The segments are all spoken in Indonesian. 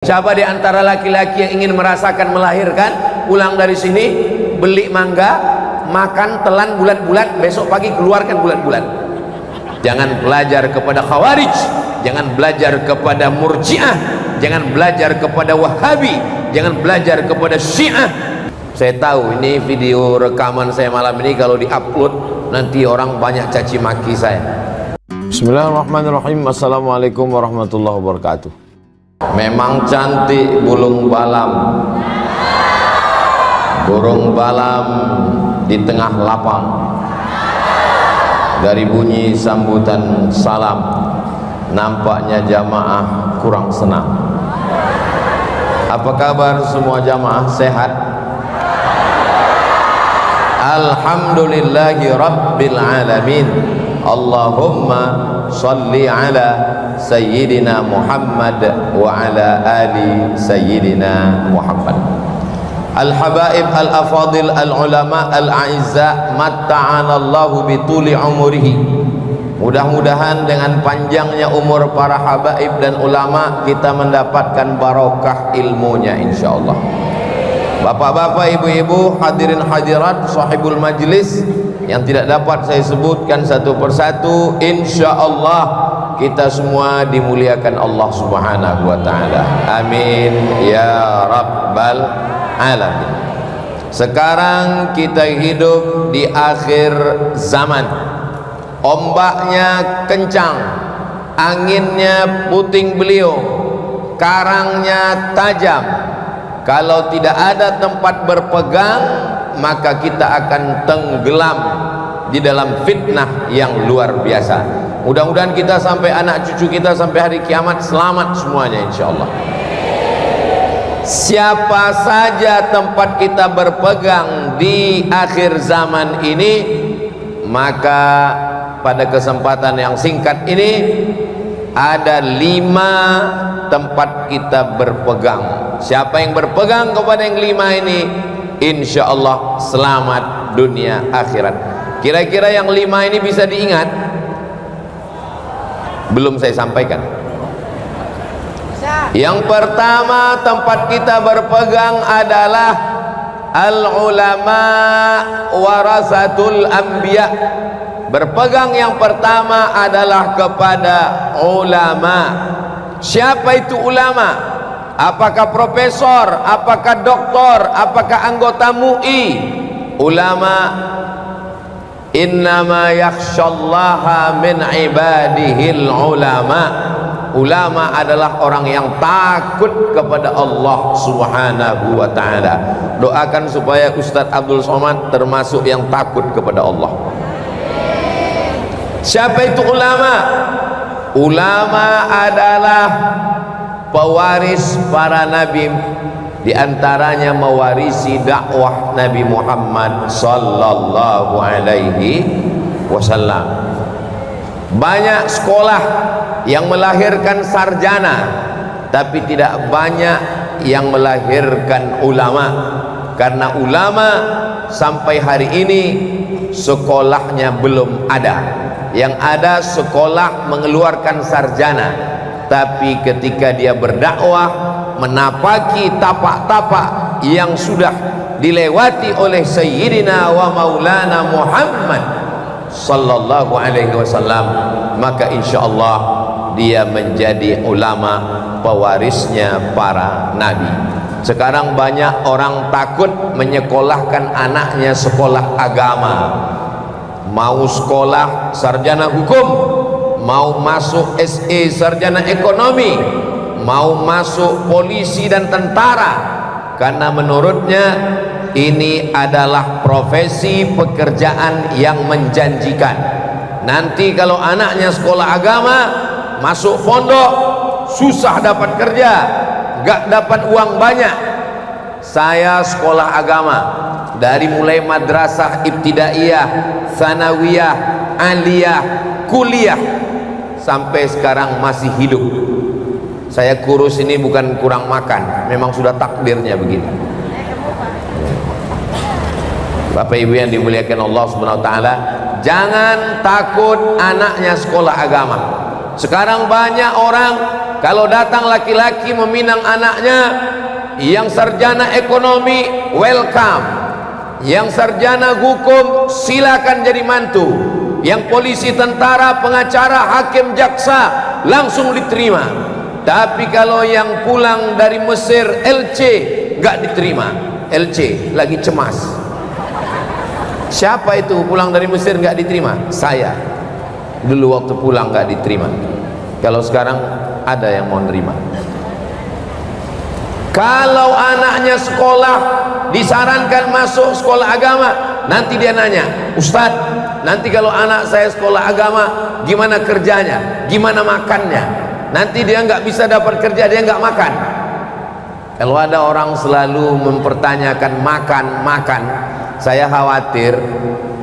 Siapa di antara laki-laki yang ingin merasakan melahirkan, pulang dari sini beli mangga, makan telan bulat-bulat, besok pagi keluarkan bulat-bulat. Jangan belajar kepada Khawarij, jangan belajar kepada Murji'ah, jangan belajar kepada Wahabi, jangan belajar kepada Syiah. Saya tahu ini video rekaman saya malam ini kalau diupload nanti orang banyak caci maki saya. Bismillahirrahmanirrahim. Assalamualaikum warahmatullahi wabarakatuh. Memang cantik burung balam, burung balam di tengah lapang. Dari bunyi sambutan salam, nampaknya jamaah kurang senang. Apa kabar semua jamaah? Sehat? Alhamdulillahi rabbil alamin. Allahumma salli ala Sayyidina Muhammad wa ala ali Sayyidina Muhammad. Al-habaib al-afadil al-ulama al-a'izza matta'anallahu bituli umurihi. Mudah-mudahan dengan panjangnya umur para habaib dan ulama kita mendapatkan barokah ilmunya insyaallah. Bapak-bapak, ibu-ibu, hadirin hadirat, sahibul majlis yang tidak dapat saya sebutkan satu persatu, insyaallah kita semua dimuliakan Allah Subhanahu wa taala. Amin ya rabbal alamin. Sekarang kita hidup di akhir zaman. Ombaknya kencang, anginnya puting beliung, karangnya tajam. Kalau tidak ada tempat berpegang, maka kita akan tenggelam di dalam fitnah yang luar biasa. Mudah-mudahan kita sampai anak cucu kita sampai hari kiamat selamat semuanya insyaallah. Siapa saja tempat kita berpegang di akhir zaman ini, maka pada kesempatan yang singkat ini ada 5 tempat kita berpegang. Siapa yang berpegang kepada yang 5 ini, insyaallah selamat dunia akhirat. Kira-kira yang 5 ini bisa diingat? Belum saya sampaikan. Yang pertama tempat kita berpegang adalah al-ulama warasatul anbiya. Berpegang yang pertama adalah kepada ulama. Siapa itu ulama? Apakah profesor, apakah doktor, apakah anggota MUI? Ulama innama yakhshallaha min ibadihil ulama. Ulama adalah orang yang takut kepada Allah Subhanahu wa taala. Doakan supaya Ustadz Abdul Somad termasuk yang takut kepada Allah. Siapa itu ulama? Ulama adalah pewaris para nabi, di antaranya mewarisi dakwah Nabi Muhammad sallallahu alaihi wasallam. Banyak sekolah yang melahirkan sarjana, tapi tidak banyak yang melahirkan ulama. Karena ulama sampai hari ini sekolahnya belum ada. Yang ada sekolah mengeluarkan sarjana, tapi ketika dia berdakwah menapaki tapak-tapak yang sudah dilewati oleh Sayyidina wa Maulana Muhammad sallallahu alaihi wasallam, maka insyaallah dia menjadi ulama pewarisnya para nabi. Sekarang banyak orang takut menyekolahkan anaknya sekolah agama. Mau sekolah sarjana hukum, mau masuk SE sarjana ekonomi, mau masuk polisi dan tentara, karena menurutnya ini adalah profesi pekerjaan yang menjanjikan. Nanti kalau anaknya sekolah agama, masuk pondok, susah dapat kerja, gak dapat uang banyak. Saya sekolah agama dari mulai madrasah ibtidaiyah, sanawiyah, aliyah, kuliah, sampai sekarang masih hidup. Saya kurus ini bukan kurang makan, memang sudah takdirnya begitu. Bapak Ibu yang dimuliakan Allah Subhanahu wa taala, jangan takut anaknya sekolah agama. Sekarang banyak orang Kalau datang laki-laki meminang anaknya, yang sarjana ekonomi welcome, yang sarjana hukum silakan jadi mantu, yang polisi, tentara, pengacara, hakim, jaksa langsung diterima. Tapi kalau yang pulang dari Mesir LC nggak diterima. LC lagi cemas. Siapa itu pulang dari Mesir nggak diterima? Saya. Dulu waktu pulang nggak diterima. Kalau sekarang ada yang mau nerima. Kalau anaknya sekolah, disarankan masuk sekolah agama, nanti dia nanya, Ustadz, nanti kalau anak saya sekolah agama, gimana kerjanya, gimana makannya? Nanti dia nggak bisa dapat kerja, dia nggak makan. Kalau ada orang selalu mempertanyakan makan, saya khawatir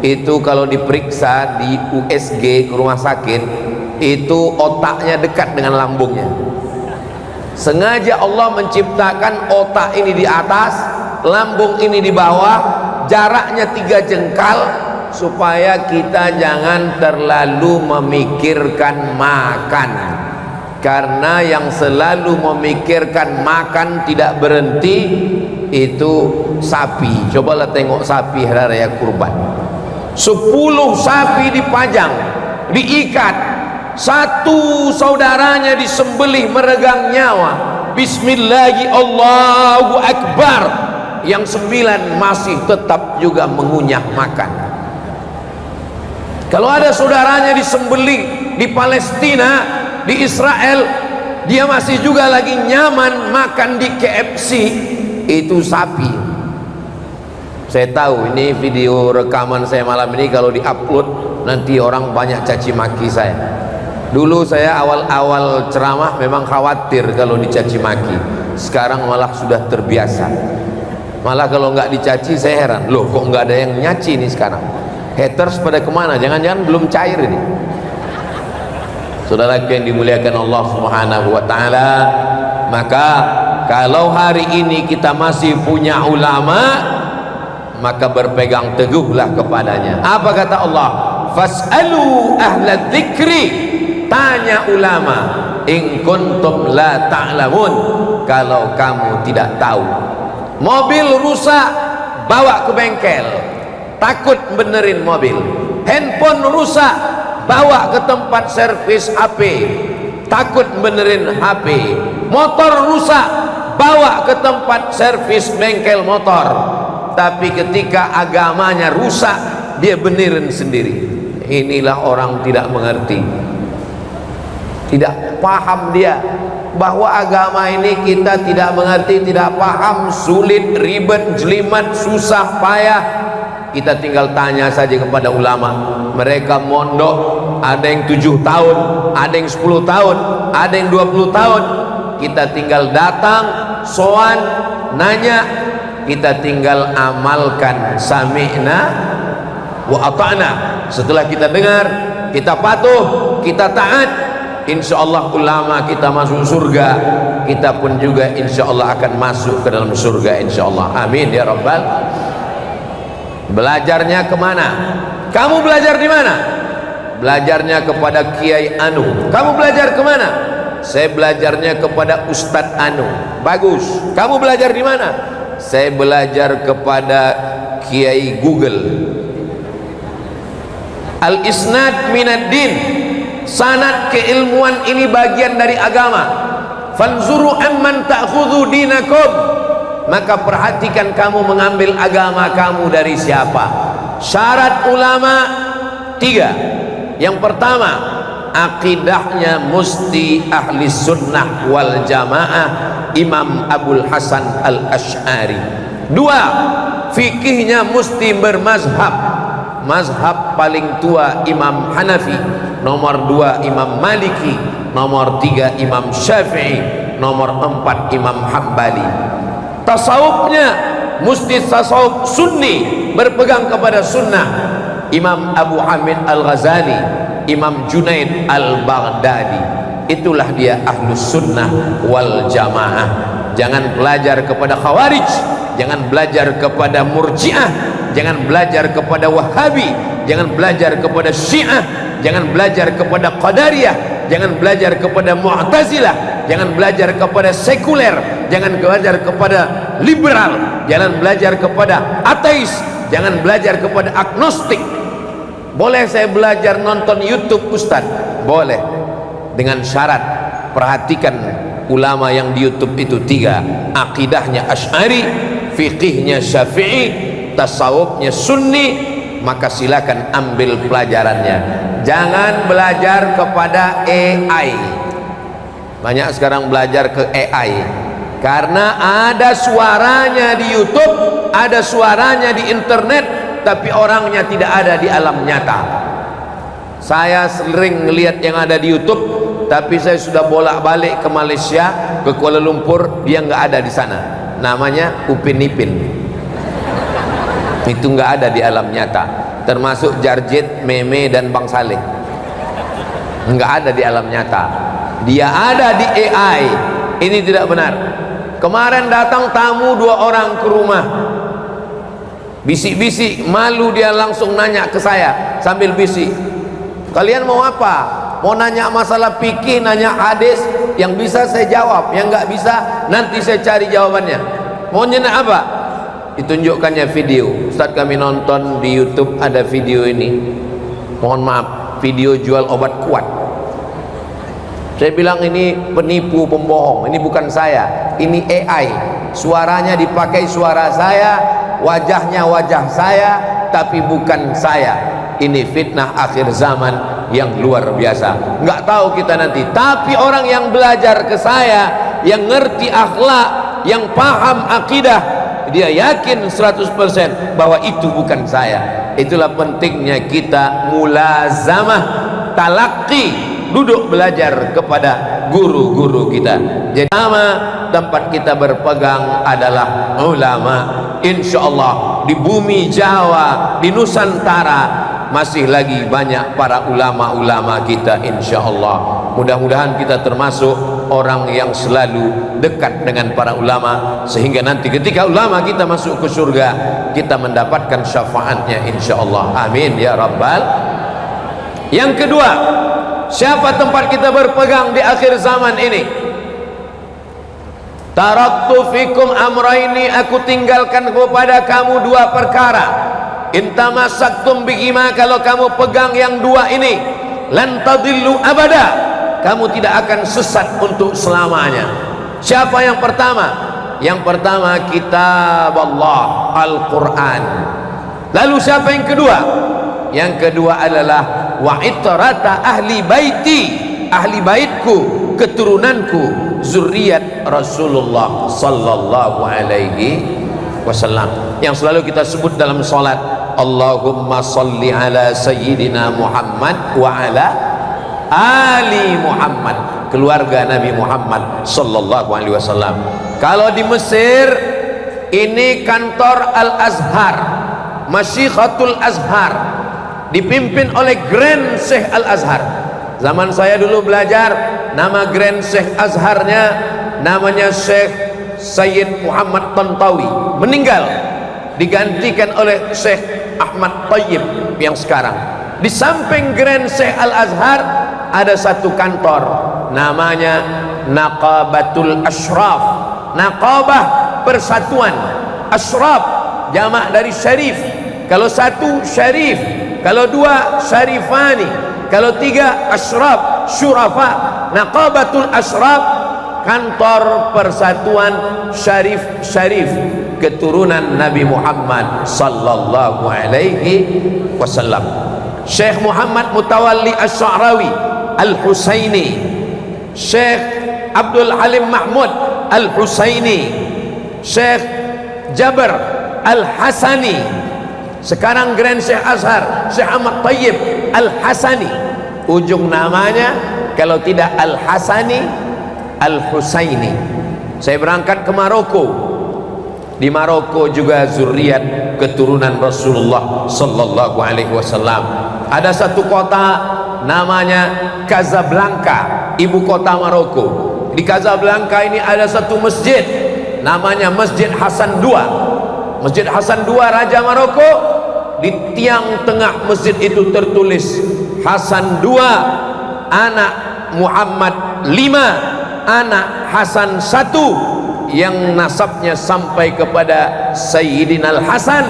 itu kalau diperiksa di USG ke rumah sakit, itu otaknya dekat dengan lambungnya. Sengaja Allah menciptakan otak ini di atas, lambung ini di bawah, jaraknya 3 jengkal, supaya kita jangan terlalu memikirkan makan. Karena yang selalu memikirkan makan tidak berhenti itu sapi. Cobalah tengok sapi hari raya kurban, 10 sapi dipajang, diikat, satu saudaranya disembelih meregang nyawa, bismillahi Allahu Akbar, yang 9 masih tetap juga mengunyah makan. Kalau ada saudaranya disembelih di Palestina, di Israel, dia masih juga lagi nyaman makan di KFC, itu sapi. Saya tahu ini video rekaman saya malam ini kalau diupload nanti orang banyak caci maki saya. Dulu saya awal-awal ceramah memang khawatir kalau dicaci maki, sekarang malah sudah terbiasa. Malah kalau nggak dicaci saya heran, loh kok nggak ada yang nyaci nih sekarang. Haters pada kemana? Jangan-jangan belum cair ini. Saudara yang dimuliakan Allah Subhanahu wa Ta'ala, maka kalau hari ini kita masih punya ulama, maka berpegang teguhlah kepadanya. Apa kata Allah? Fas'alu ahla dzikri, tanya ulama, in kuntum la ta'lamun, kalau kamu tidak tahu. Mobil rusak, bawa ke bengkel, takut benerin mobil. Handphone rusak, bawa ke tempat servis HP, takut benerin HP. Motor rusak, bawa ke tempat servis bengkel motor. Tapi ketika agamanya rusak, dia benerin sendiri. Inilah orang tidak mengerti, tidak paham dia bahwa agama ini kita tidak mengerti, tidak paham, sulit, ribet, jelimet, susah, payah. Kita tinggal tanya saja kepada ulama. Mereka mondok, ada yang 7 tahun, ada yang 10 tahun, ada yang 20 tahun. Kita tinggal datang, soan, nanya, kita tinggal amalkan, sami'na wa ata'na. Setelah kita dengar, kita patuh, kita taat, insya Allah ulama kita masuk surga, kita pun juga insya Allah akan masuk ke dalam surga insya Allah. Amin ya Rabbal. Belajarnya kemana? Kamu belajar di mana? Belajarnya kepada Kiai Anu. Kamu belajar kemana? Saya belajarnya kepada Ustadz Anu. Bagus. Kamu belajar di mana? Saya belajar kepada Kiai Google. Al-isnad minad din, sanad keilmuan ini bagian dari agama. Fanzuru amman ta'khudhu dinakum, maka perhatikan kamu mengambil agama kamu dari siapa. Syarat ulama 3. Yang pertama, akidahnya mesti ahli sunnah wal jamaah, Imam Abul Hasan al-Ash'ari. 2, fikihnya mesti bermazhab. Mazhab paling tua Imam Hanafi, nomor 2 Imam Maliki, nomor 3 Imam Syafi'i, nomor 4 Imam Hambali. Tasawufnya mesti tasawuf sunni, berpegang kepada sunnah. Imam Abu Hamid Al-Ghazali, Imam Junaid Al-Baghdadi, itulah dia ahlus sunnah wal jamaah. Jangan belajar kepada khawarij, jangan belajar kepada murjiah, jangan belajar kepada wahabi, jangan belajar kepada syiah, jangan belajar kepada qadariyah, jangan belajar kepada mu'tazilah. jangan belajar kepada sekuler, jangan belajar kepada liberal, jangan belajar kepada ateis, jangan belajar kepada agnostik. Boleh saya belajar nonton YouTube Ustaz? Boleh, dengan syarat perhatikan ulama yang di YouTube itu tiga: akidahnya Asy'ari, fikihnya Syafi'i, tasawufnya Sunni. Maka silakan ambil pelajarannya. Jangan belajar kepada AI. Banyak sekarang belajar ke AI karena ada suaranya di YouTube, ada suaranya di internet, tapi orangnya tidak ada di alam nyata. Saya sering melihat yang ada di YouTube, tapi saya sudah bolak-balik ke Malaysia, ke Kuala Lumpur, dia nggak ada di sana. Namanya Upin Ipin. Itu nggak ada di alam nyata, termasuk Jarjit, Meme, dan Bang Saleh. Nggak ada di alam nyata, dia ada di AI. Ini tidak benar. Kemarin datang tamu 2 orang ke rumah, bisik-bisik, malu dia langsung nanya ke saya sambil bisik, kalian mau apa? Mau nanya masalah fikih, nanya hadis? Yang bisa saya jawab, yang nggak bisa nanti saya cari jawabannya. Mau nanya apa? Ditunjukkannya video. Ustaz, kami nonton di YouTube ada video ini, mohon maaf, video jual obat kuat. Saya bilang ini penipu, pembohong, ini bukan saya, ini AI. Suaranya dipakai suara saya, wajahnya wajah saya, tapi bukan saya. Ini fitnah akhir zaman yang luar biasa. Nggak tahu kita nanti, tapi orang yang belajar ke saya, yang ngerti akhlak, yang paham akidah, dia yakin 100% bahwa itu bukan saya. Itulah pentingnya kita mulazamah, talaqi, duduk belajar kepada guru-guru kita. Jadi tempat kita berpegang adalah ulama. Insyaallah di bumi Jawa, di Nusantara masih lagi banyak para ulama-ulama kita, insyaallah. Mudah-mudahan kita termasuk orang yang selalu dekat dengan para ulama, sehingga nanti ketika ulama kita masuk ke surga, kita mendapatkan syafaatnya, insyaallah. Amin ya rabbal. Yang kedua, siapa tempat kita berpegang di akhir zaman ini? Taraktu fikum amraini, aku tinggalkan kepada kamu 2 perkara. Intamasaktum bihima, kalau kamu pegang yang 2 ini, lan tadillu abada, kamu tidak akan sesat untuk selamanya. Siapa yang pertama? Yang pertama kitab Allah, Al-Quran. Lalu siapa yang kedua? Yang kedua adalah wa itrata ahli baiti, ahli baitku, keturunanku, zuriat Rasulullah sallallahu alaihi wasallam, yang selalu kita sebut dalam salat, Allahumma salli ala sayyidina Muhammad wa ala ali Muhammad, keluarga Nabi Muhammad sallallahu alaihi wasallam. Kalau di Mesir ini kantor Al-Azhar, Masyikhatul Azhar, dipimpin oleh Grand Syekh Al-Azhar. Zaman saya dulu belajar, nama Grand Syekh Azharnya namanya Syekh Sayyid Muhammad Tantawi, meninggal, digantikan oleh Syekh Ahmad Tayyib yang sekarang. Di samping Grand Syekh Al-Azhar ada satu kantor namanya Naqabatul Ashraf, Naqabah persatuan, Ashraf jamak dari syarif. Kalau satu syarif, kalau 2 syarifani, kalau 3 ashraf, syurafa. Naqabatul Ashraf, kantor persatuan syarif-syarif keturunan Nabi Muhammad sallallahu alaihi wasallam. Syekh Muhammad Mutawalli Asy-Sya'rawi Al-Husaini, Syekh Abdul Halim Mahmud Al-Husaini, Syekh Jabir Al-Hasani, sekarang Grand Syekh Azhar Syekh Ahmad Tayyib Al-Hasani. Ujung namanya kalau tidak Al-Hasani, Al-Husaini. Saya berangkat ke Maroko. Di Maroko juga zuriat keturunan Rasulullah sallallahu alaihi wasallam. Ada satu kota namanya Casablanca, ibu kota Maroko. Di Casablanca ini ada satu masjid namanya Masjid Hasan II. Masjid Hasan II Raja Maroko. Di tiang tengah masjid itu tertulis Hasan II anak Muhammad 5 anak Hasan satu yang nasabnya sampai kepada Sayyidina Al-Hasan,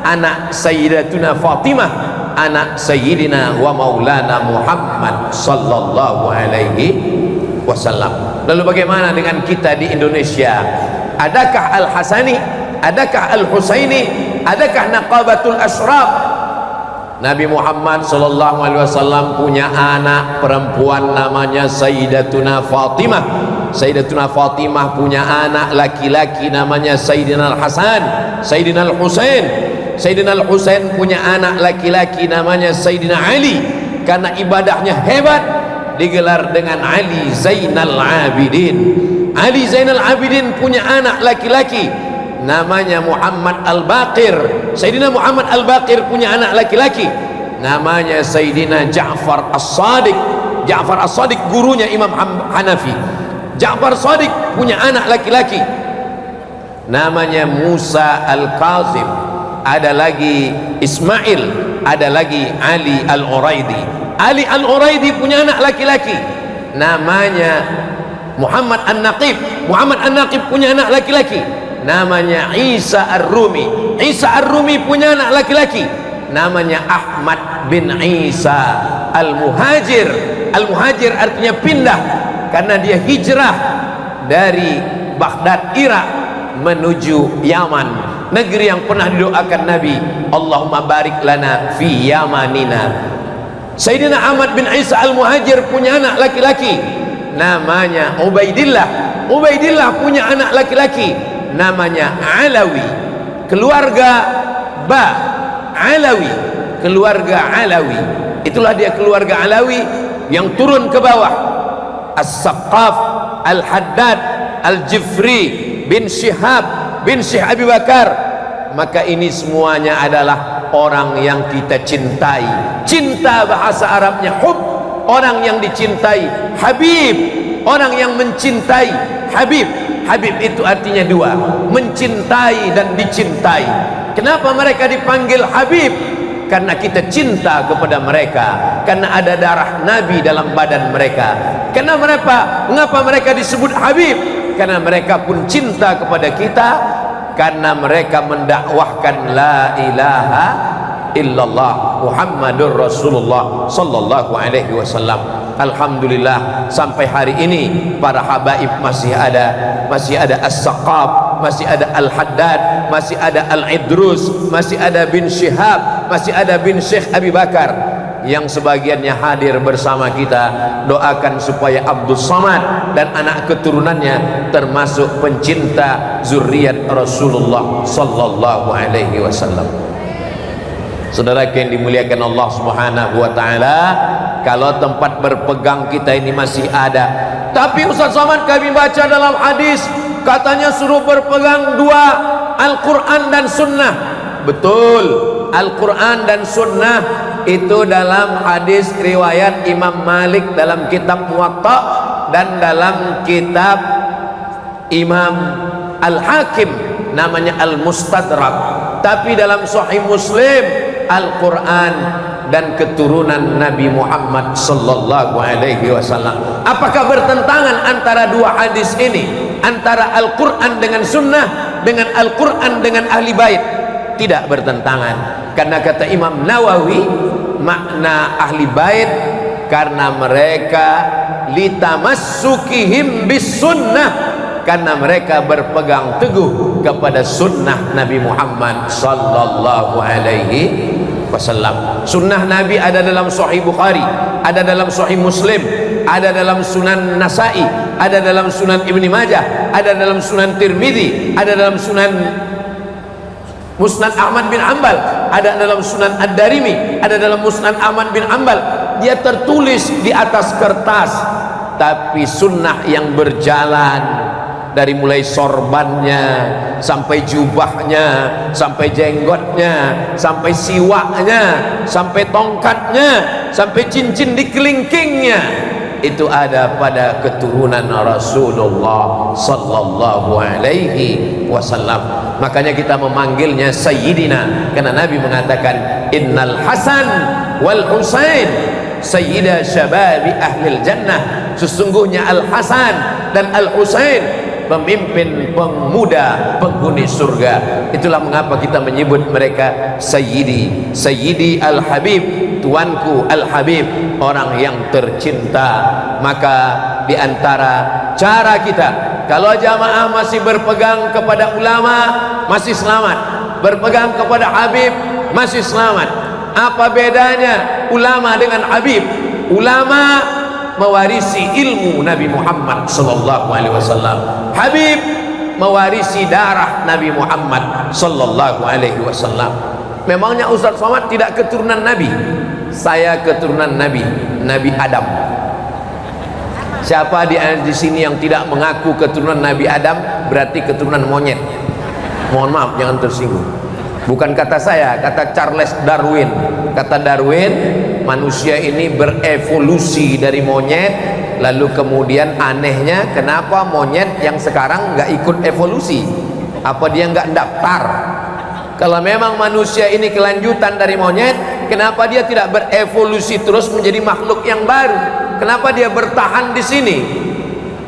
anak Sayyidatuna Fatimah, anak Sayyidina wa Maulana Muhammad sallallahu alaihi wasallam. Lalu bagaimana dengan kita di Indonesia? Adakah Al-Hasani? Adakah Al-Husaini? Adakah Naqabatul Ashraf? Nabi Muhammad sallallahu alaihi wasallam punya anak perempuan namanya Sayyidatuna Fatimah. Sayyidatuna Fatimah punya anak laki-laki namanya Sayyidina Al-Hasan, Sayyidina Al-Husain. Sayyidina Al-Husain punya anak laki-laki namanya Sayyidina Ali. Karena ibadahnya hebat, digelar dengan Ali Zainal Abidin. Ali Zainal Abidin punya anak laki-laki namanya Muhammad Al-Baqir. Sayyidina Muhammad Al-Baqir punya anak laki-laki namanya Sayyidina Ja'far As-Sadiq. Ja'far As-Sadiq gurunya Imam Hanafi. Ja'far Sadiq punya anak laki-laki namanya Musa Al-Kazim. Ada lagi Ismail, ada lagi Ali Al-Uraidi. Ali Al-Uraidi punya anak laki-laki namanya Muhammad An-Naqib. Muhammad An-Naqib punya anak laki-laki namanya Isa Ar-Rumi. Isa Ar-Rumi punya anak laki-laki namanya Ahmad bin Isa Al-Muhajir. Al-Muhajir artinya pindah, karena dia hijrah dari Baghdad, Irak menuju Yaman, negeri yang pernah didoakan Nabi, Allahumma barik lana fi Yamanina. Sayyidina Ahmad bin Isa Al-Muhajir punya anak laki-laki namanya Ubaidillah. Ubaidillah punya anak laki-laki namanya Alawi. Keluarga Ba Alawi, keluarga Alawi. Itulah dia keluarga Alawi yang turun ke bawah. As-Saqqaf, Al-Haddad, Al-Jifri, bin Syihab, bin Syekh Abi Bakar. Maka ini semuanya adalah orang yang kita cintai. Cinta bahasa Arabnya hub, orang yang dicintai. Habib, orang yang mencintai. Habib, Habib itu artinya dua, mencintai dan dicintai. Kenapa mereka dipanggil Habib? Karena kita cinta kepada mereka, karena ada darah Nabi dalam badan mereka. Mengapa mereka disebut Habib? Karena mereka pun cinta kepada kita, karena mereka mendakwahkan la ilaha illallah Muhammadur Rasulullah sallallahu alaihi wasallam. Alhamdulillah sampai hari ini para habaib masih ada As-Saqqab, masih ada Al-Haddad, masih ada Al-Idrus, masih ada bin Syihab, masih ada bin Syekh Abi Bakar, yang sebagiannya hadir bersama kita. Doakan supaya Abdul Samad dan anak keturunannya termasuk pencinta zuriat Rasulullah sallallahu alaihi wasallam. Saudara yang dimuliakan Allah Subhanahu wa taala, kalau tempat berpegang kita ini masih ada, tapi Ustaz Somad kami baca dalam hadis katanya suruh berpegang dua, Al-Quran dan Sunnah. Betul, Al-Quran dan Sunnah itu dalam hadis riwayat Imam Malik dalam kitab Muwatta dan dalam kitab Imam Al-Hakim namanya Al-Mustadrak. Tapi dalam Sahih Muslim Al-Quran dan keturunan Nabi Muhammad sallallahu alaihi wasallam. Apakah bertentangan antara dua hadis ini, antara Al-Quran dengan Sunnah, dengan Al-Quran dengan Ahli Bait? Tidak bertentangan, karena kata Imam Nawawi, makna Ahli Bait karena mereka litamassukihim bis sunnah, karena mereka berpegang teguh kepada sunnah Nabi Muhammad sallallahu alaihi wasallam. Sunnah Nabi ada dalam Sahih Bukhari, ada dalam Sahih Muslim, ada dalam Sunan Nasa'i, ada dalam Sunan Ibni Majah, ada dalam Sunan Tirmidzi, ada dalam Sunan Musnad Ahmad bin Hanbal, ada dalam Sunan Ad-Darimi, ada dalam Musnad Ahmad bin Hanbal. Dia tertulis di atas kertas, tapi sunnah yang berjalan dari mulai sorbannya sampai jubahnya, sampai jenggotnya, sampai siwaknya, sampai tongkatnya, sampai cincin di kelingkingnya, itu ada pada keturunan Rasulullah sallallahu alaihi wasallam. Makanya kita memanggilnya Sayyidina, karena Nabi mengatakan Innal Hasan wal Husain sayyida syababi ahlil jannah. Sesungguhnya Al Hasan dan Al-Husain, pemimpin pemuda penghuni surga. Itulah mengapa kita menyebut mereka Sayyidi, Sayyidi Al-Habib, tuanku Al-Habib, orang yang tercinta. Maka di antara cara kita, kalau jamaah masih berpegang kepada ulama, masih selamat. Berpegang kepada Habib, masih selamat. Apa bedanya ulama dengan Habib? Ulama mewarisi ilmu Nabi Muhammad sallallahu alaihi wasallam. Habib mewarisi darah Nabi Muhammad sallallahu alaihi wasallam. Memangnya Ustaz Somad tidak keturunan Nabi? Saya keturunan Nabi, Nabi Adam. Siapa di sini yang tidak mengaku keturunan Nabi Adam berarti keturunan monyet. Mohon maaf, jangan tersinggung. Bukan kata saya, kata Charles Darwin. Kata Darwin, manusia ini berevolusi dari monyet. Lalu kemudian anehnya, kenapa monyet yang sekarang nggak ikut evolusi? Apa dia nggak daftar? Kalau memang manusia ini kelanjutan dari monyet, kenapa dia tidak berevolusi terus menjadi makhluk yang baru? Kenapa dia bertahan di sini?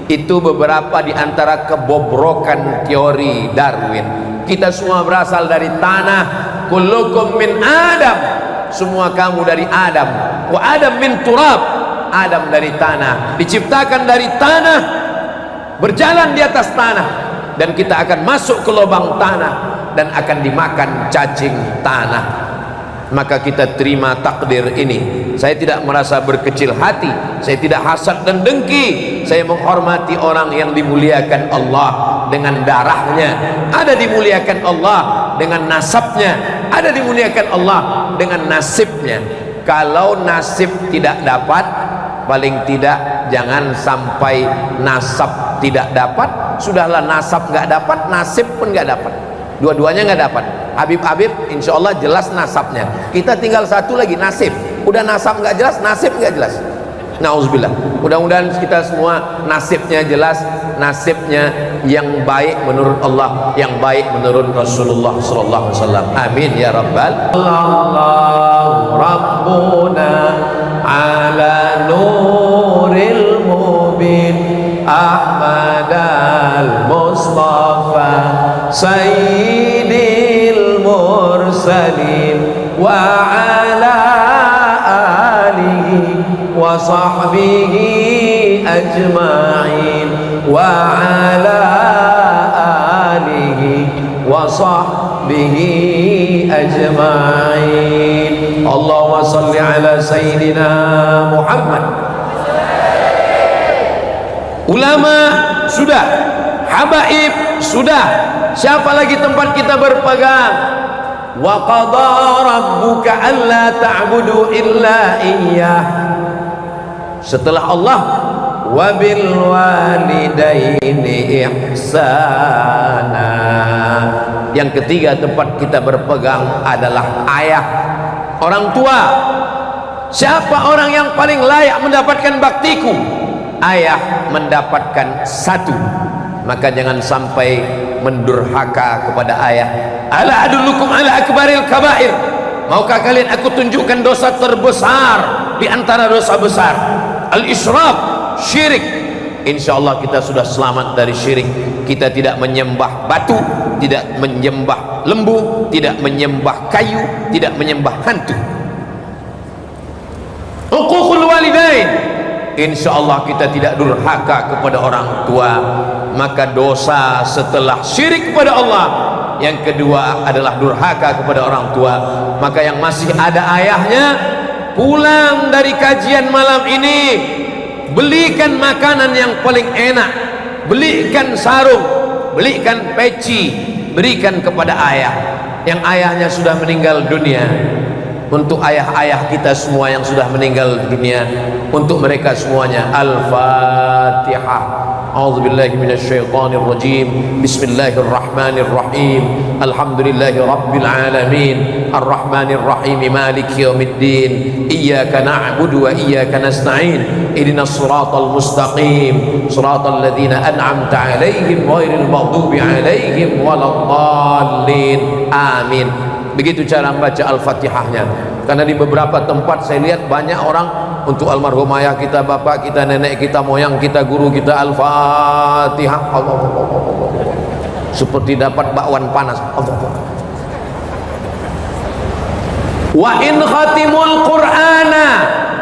Itu beberapa di antara kebobrokan teori Darwin. Kita semua berasal dari tanah. Kullukum min Adam, semua kamu dari Adam. Wa Adam min turab, Adam dari tanah, diciptakan dari tanah, berjalan di atas tanah, dan kita akan masuk ke lubang tanah dan akan dimakan cacing tanah. Maka kita terima takdir ini. Saya tidak merasa berkecil hati, saya tidak hasad dan dengki. Saya menghormati orang yang dimuliakan Allah dengan darahnya, ada dimuliakan Allah dengan nasabnya, ada dimuliakan Allah dengan nasibnya. Kalau nasib tidak dapat, paling tidak jangan sampai nasab tidak dapat. Sudahlah nasab nggak dapat, nasib pun nggak dapat, dua-duanya nggak dapat. Habib-habib insya Allah jelas nasabnya, kita tinggal satu lagi nasib. Udah nasab nggak jelas, nasib nggak jelas. Nauzubillah. Mudah-mudahan kita semua nasibnya jelas, nasibnya yang baik menurut Allah, yang baik menurut Rasulullah sallallahu alaihi wasallam. Amin ya rabbal Allahu rabbuna ala nuril mubin Ahmad al-Mustafa sayyidil mursalin wa ala alihi wa sahbihi ajma'in wa ala alihi wa sahbihi ajma'in. Allahumma salli ala sayyidina Muhammad. Ulama sudah, habaib sudah, siapa lagi tempat kita berpegang? Wa qada rabbuka alla ta'budu illa iyyah. Setelah Allah, wa bil walidaini ihsana. Yang ketiga tempat kita berpegang adalah ayah, orang tua. Siapa orang yang paling layak mendapatkan baktiku? Ayah mendapatkan satu. Maka jangan sampai mendurhaka kepada ayah. Ala adullukum ala akbaril kabair. Maukah kalian aku tunjukkan dosa terbesar di antara dosa besar? Al-israf, syirik. Insyaallah kita sudah selamat dari syirik. Kita tidak menyembah batu, tidak menyembah lembu, tidak menyembah kayu, tidak menyembah hantu. Huququl walidain, insyaallah kita tidak durhaka kepada orang tua. Maka dosa setelah syirik kepada Allah yang kedua adalah durhaka kepada orang tua. Maka yang masih ada ayahnya, pulang dari kajian malam ini, belikan makanan yang paling enak, belikan sarung, belikan peci, berikan kepada ayah yang ayahnya sudah meninggal dunia. Untuk ayah-ayah kita semua yang sudah meninggal dunia, untuk mereka semuanya, Al-Fatihah. A'udzubillahi minasyaitonir rajim. Bismillahirrahmanirrahim. Alhamdulillahi rabbil alamin. Arrahmanir rahim. Maliki yaumiddin. Iyyaka na'budu wa iyyaka nasta'in. Ihdinas siratal mustaqim. Siratal ladzina an'amta 'alaihim ghairil maghdubi 'alaihim waladdallin. Amin. Begitu cara membaca Al-Fatihahnya. Karena di beberapa tempat saya lihat banyak orang untuk almarhum ayah kita, bapak kita, nenek kita, moyang kita, guru kita, Al-Fatihah, seperti dapat bakwan panas. Wa in khatimul Qur'ana,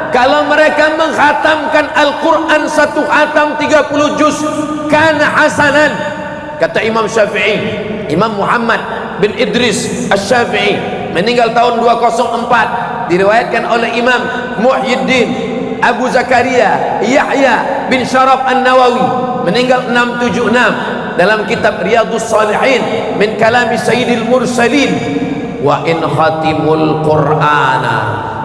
kalau mereka menghatamkan Al-Quran satu khatam 30 juz, kana hasanan. Kata Imam Syafi'i, Imam Muhammad bin Idris Asy-Syafi'i, meninggal tahun 204, diriwayatkan oleh Imam Muhyiddin Abu Zakaria Yahya bin Syaraf An-Nawawi, meninggal 676, dalam kitab Riyadhus Shalihin min kalami Sayyidil Mursalin. Wa in khatimul Qur'ana,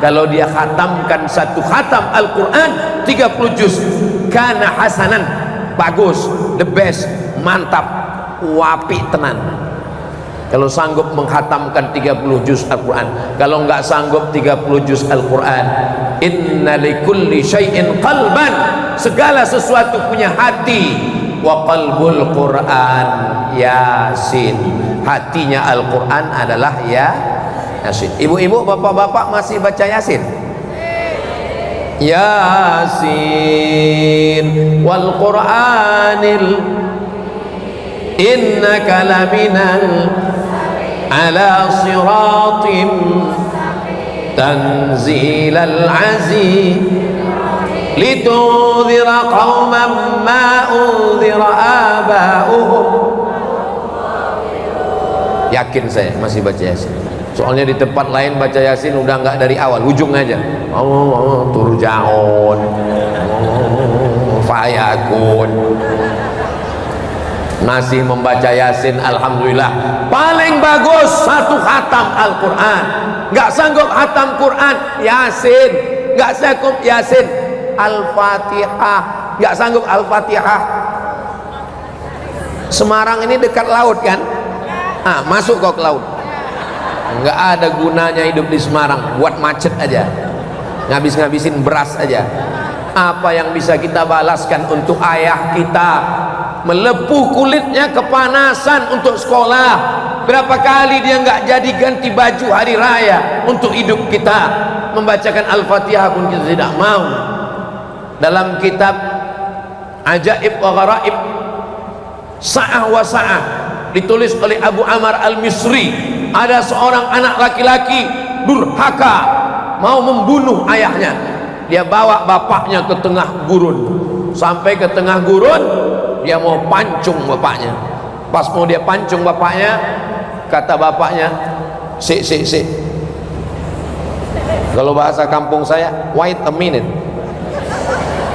kalau dia khatamkan satu khatam Al-Quran 30 juz, kana hasanan, bagus, the best, mantap, wapi tenan. Kalau sanggup menghatamkan 30 juz Al-Quran, kalau enggak sanggup 30 juz Al-Quran, inna likulli syai'in qalban, segala sesuatu punya hati, wa qalbul Quran Yasin, hatinya Al-Quran adalah Yasin. Ibu-ibu, bapak-bapak masih baca Yasin? Yasin wal Qur'anil innaka laminal ala siratim tanzilal aziz litudhira qauman ma udhira aba'uhum. Yakin saya masih baca Yasin. Soalnya di tempat lain baca Yasin udah nggak dari awal, ujung aja. Turjaun, fayakun. Masih membaca Yasin, alhamdulillah. Paling bagus satu khatam Al-Quran. Nggak sanggup khatam Quran, Yasin. Nggak sanggup Yasin, Al-Fatihah. Nggak sanggup Al-Fatihah. Semarang ini dekat laut kan? Masuk kau ke laut. Nggak ada gunanya hidup di Semarang, buat macet aja, ngabis-ngabisin beras aja. Apa yang bisa kita balaskan untuk ayah kita, melepuh kulitnya kepanasan untuk sekolah, berapa kali dia nggak jadi ganti baju hari raya untuk hidup kita, membacakan Al-Fatihah pun kita tidak mau. Dalam kitab Ajaib wa Gharaib Sa'ah wa Sa'ah, ditulis oleh Abu Amar Al-Misri, ada seorang anak laki-laki durhaka mau membunuh ayahnya. Dia bawa bapaknya ke tengah gurun. Sampai ke tengah gurun, dia mau pancung bapaknya. Pas mau dia pancung bapaknya, kata bapaknya, "Si. Kalau bahasa kampung saya, wait a minute.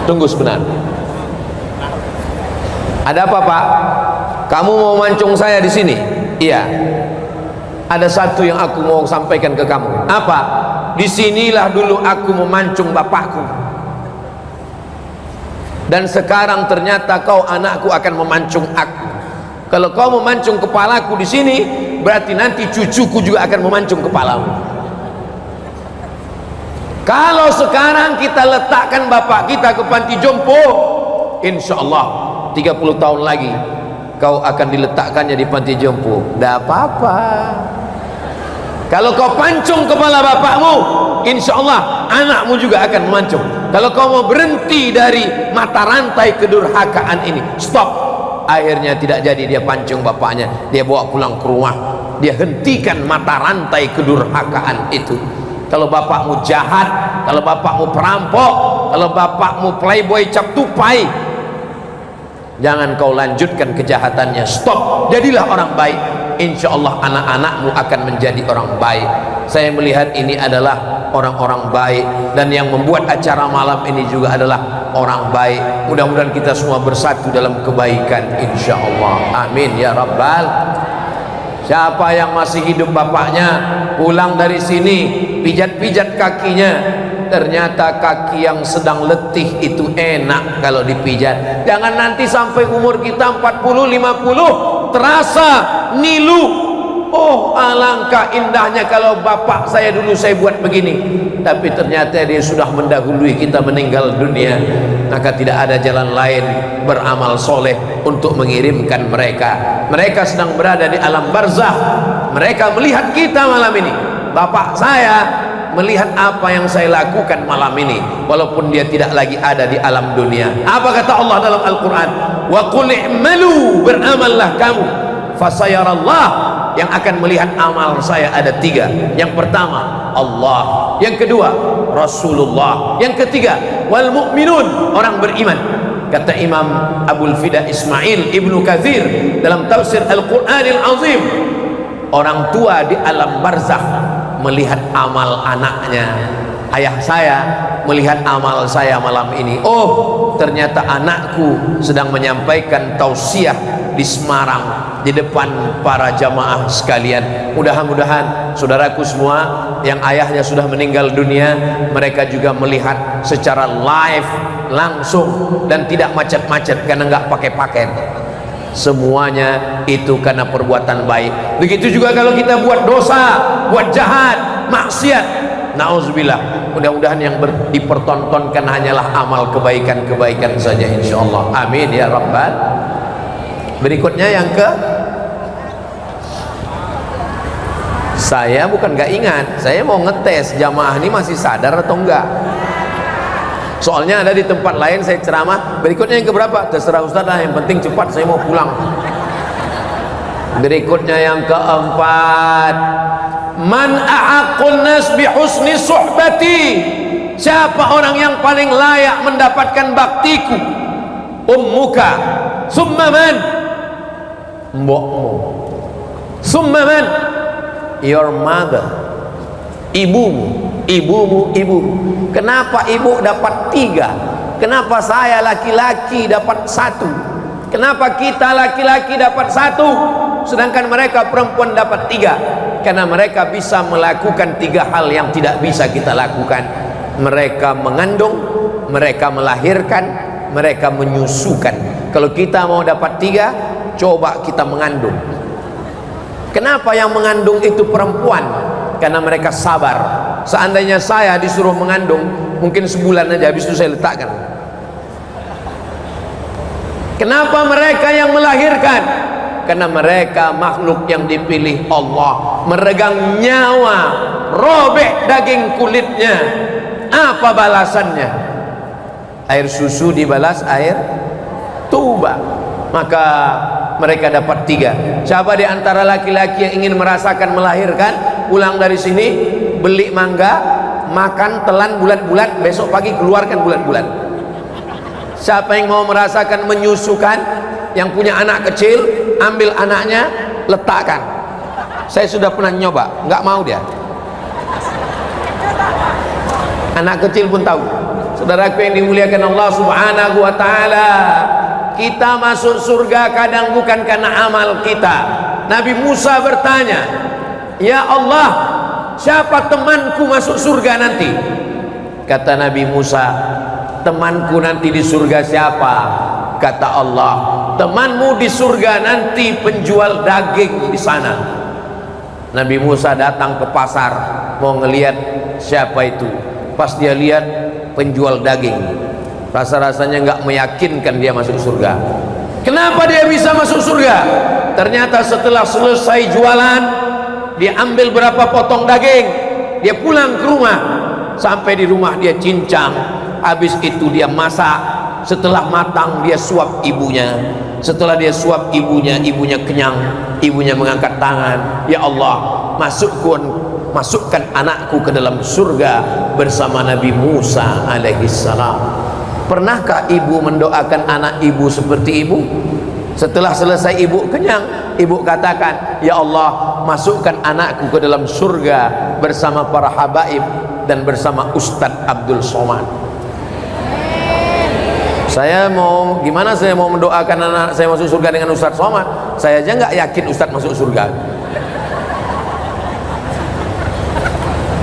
Tunggu sebentar." "Ada apa, Pak? Kamu mau mancung saya di sini?" "Iya. Ada satu yang aku mau sampaikan ke kamu." "Apa?" "Disinilah dulu aku memancung bapakku, dan sekarang ternyata kau anakku akan memancung aku. Kalau kau memancung kepalaku di sini, berarti nanti cucuku juga akan memancung kepalamu. Kalau sekarang kita letakkan bapak kita ke panti jompo, insya Allah 30 tahun lagi kau akan diletakkannya di panti jompo. Tidak apa-apa. Kalau kau pancung kepala bapakmu, insya Allah anakmu juga akan memancung. Kalau kau mau berhenti dari mata rantai kedurhakaan ini, stop." Akhirnya tidak jadi dia pancung bapaknya, dia bawa pulang ke rumah, dia hentikan mata rantai kedurhakaan itu. Kalau bapakmu jahat, kalau bapakmu perampok, kalau bapakmu playboy cap tupai, jangan kau lanjutkan kejahatannya, stop, jadilah orang baik. Insya Allah anak-anakmu akan menjadi orang baik. Saya melihat ini adalah orang-orang baik, dan yang membuat acara malam ini juga adalah orang baik. Mudah-mudahan kita semua bersatu dalam kebaikan, insya Allah. Amin ya rabbal. Siapa yang masih hidup bapaknya, pulang dari sini pijat-pijat kakinya. Ternyata kaki yang sedang letih itu enak kalau dipijat. Jangan nanti sampai umur kita 40, 50 terasa nilu. Oh, alangkah indahnya kalau bapak saya dulu saya buat begini, tapi ternyata dia sudah mendahului kita meninggal dunia. Maka tidak ada jalan lain beramal soleh untuk mengirimkan mereka. Mereka sedang berada di alam barzah, mereka melihat kita malam ini. Bapak saya melihat apa yang saya lakukan malam ini, walaupun dia tidak lagi ada di alam dunia. Apa kata Allah dalam Al-Quran? Wa qul i'malu, beramallah kamu, fasayarallah, yang akan melihat amal saya ada 3. Yang pertama Allah, yang kedua Rasulullah, yang ketiga wal mu'minun, orang beriman. Kata Imam Abul Fida Ismail Ibnu Katsir dalam tafsir Al-Qur'anil Azim, orang tua di alam barzakh melihat amal anaknya. Ayah saya melihat amal saya malam ini. Oh, ternyata anakku sedang menyampaikan tausiah di Semarang di depan para jamaah sekalian. Mudah-mudahan saudaraku semua yang ayahnya sudah meninggal dunia, mereka juga melihat secara live langsung dan tidak macet-macet karena nggak pakai paket. Semuanya itu karena perbuatan baik. Begitu juga kalau kita buat dosa, buat jahat, maksiat, na'udzubillah, mudah-mudahan yang dipertontonkan hanyalah amal kebaikan-kebaikan saja, insyaallah. Amin ya rabbal. Berikutnya yang ke, saya bukan gak ingat, saya mau ngetes jamaah ini masih sadar atau enggak. Soalnya ada di tempat lain saya ceramah. Berikutnya yang keberapa? Terserah Ustaz lah, yang penting cepat, saya mau pulang. Berikutnya yang keempat, man a'aqqun nas bi husni suhbati, siapa orang yang paling layak mendapatkan baktiku? Ummuka, summa man? Mbokmu. Summa man? Your mother, ibumu. Ibumu, ibumu. Kenapa ibu dapat 3? Kenapa saya laki-laki dapat 1? Kenapa kita laki-laki dapat 1 sedangkan mereka perempuan dapat 3? Karena mereka bisa melakukan 3 hal yang tidak bisa kita lakukan. Mereka mengandung, mereka melahirkan, mereka menyusukan. Kalau kita mau dapat 3, coba kita mengandung. Kenapa yang mengandung itu perempuan? Karena mereka sabar. Seandainya saya disuruh mengandung, mungkin sebulan aja, habis itu saya letakkan. Kenapa mereka yang melahirkan? Karena mereka makhluk yang dipilih Allah, meregang nyawa, robek daging kulitnya. Apa balasannya? Air susu dibalas air tuba. Maka mereka dapat 3. Siapa di antara laki-laki yang ingin merasakan melahirkan, pulang dari sini beli mangga, makan, telan bulat-bulat, besok pagi keluarkan bulat-bulat. Siapa yang mau merasakan menyusukan, yang punya anak kecil, ambil anaknya, letakkan. Saya sudah pernah nyoba, nggak mau dia. Anak kecil pun tahu. Saudaraku yang dimuliakan Allah Subhanahu wa ta'ala, kita masuk surga kadang bukan karena amal kita. Nabi Musa bertanya, ya Allah, siapa temanku masuk surga nanti? Kata Nabi Musa, temanku nanti di surga siapa? Kata Allah, temanmu di surga nanti penjual daging di sana. Nabi Musa datang ke pasar mau ngelihat siapa itu. Pas dia lihat penjual daging, rasa-rasanya nggak meyakinkan dia masuk surga. Kenapa dia bisa masuk surga? Ternyata setelah selesai jualan, dia ambil berapa potong daging, dia pulang ke rumah, sampai di rumah dia cincang, habis itu dia masak, setelah matang dia suap ibunya. Setelah dia suap ibunya, ibunya kenyang, ibunya mengangkat tangan, ya Allah, masukkan anakku ke dalam surga bersama Nabi Musa alaihissalam. Pernahkah ibu mendoakan anak ibu seperti ibu? Setelah selesai ibu kenyang, ibu katakan, ya Allah, masukkan anakku ke dalam surga bersama para habaib dan bersama Ustadz Abdul Somad. Saya mau, gimana saya mau mendoakan anak saya masuk surga dengan Ustadz Somad? Saya aja nggak yakin Ustadz masuk surga.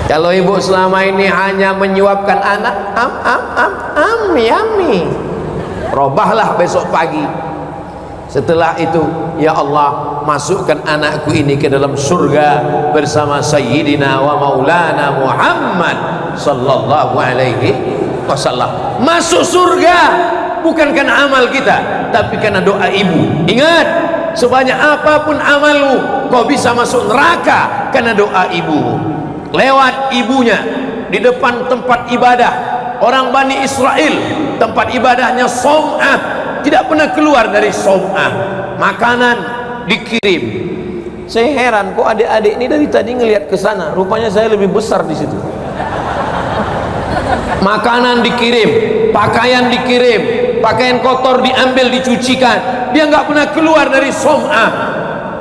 Kalau ibu selama ini hanya menyuapkan anak, yummy, robahlah besok pagi. Setelah itu, ya Allah, masukkan anakku ini ke dalam surga bersama Sayyidina wa Maulana Muhammad sallallahu alaihi wasallam. Masuk surga bukan karena amal kita, tapi karena doa ibu. Ingat, sebanyak apapun amalmu, kau bisa masuk neraka karena doa ibu. Lewat ibunya di depan tempat ibadah orang Bani Israel, tempat ibadahnya Som'ah, tidak pernah keluar dari Som'ah. Makanan dikirim. Saya heran, kok adik-adik ini dari tadi ngelihat ke sana, rupanya saya lebih besar di situ. Makanan dikirim, pakaian dikirim, pakaian kotor diambil dicucikan, dia nggak pernah keluar dari Som'ah.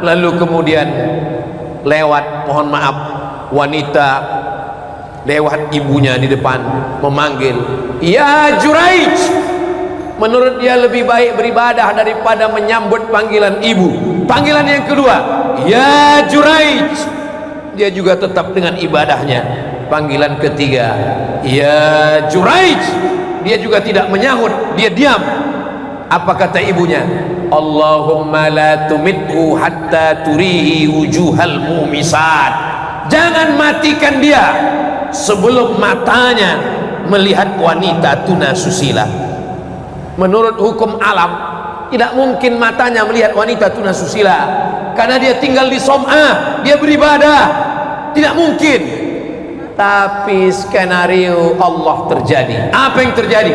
Lalu kemudian lewat, mohon maaf, wanita lewat ibunya di depan memanggil, ya Juraij. Menurut dia lebih baik beribadah daripada menyambut panggilan ibu. Panggilan yang kedua, ya Juraij, dia juga tetap dengan ibadahnya. Panggilan ketiga, ya Juraij, dia juga tidak menyahut, dia diam. Apa kata ibunya? Allahumma la tumithu hatta turihi wujuhal mumisat. Jangan matikan dia sebelum matanya melihat wanita tuna susila. Menurut hukum alam tidak mungkin matanya melihat wanita tuna susila, karena dia tinggal di Som'ah, dia beribadah, tidak mungkin. Tapi skenario Allah terjadi. Apa yang terjadi?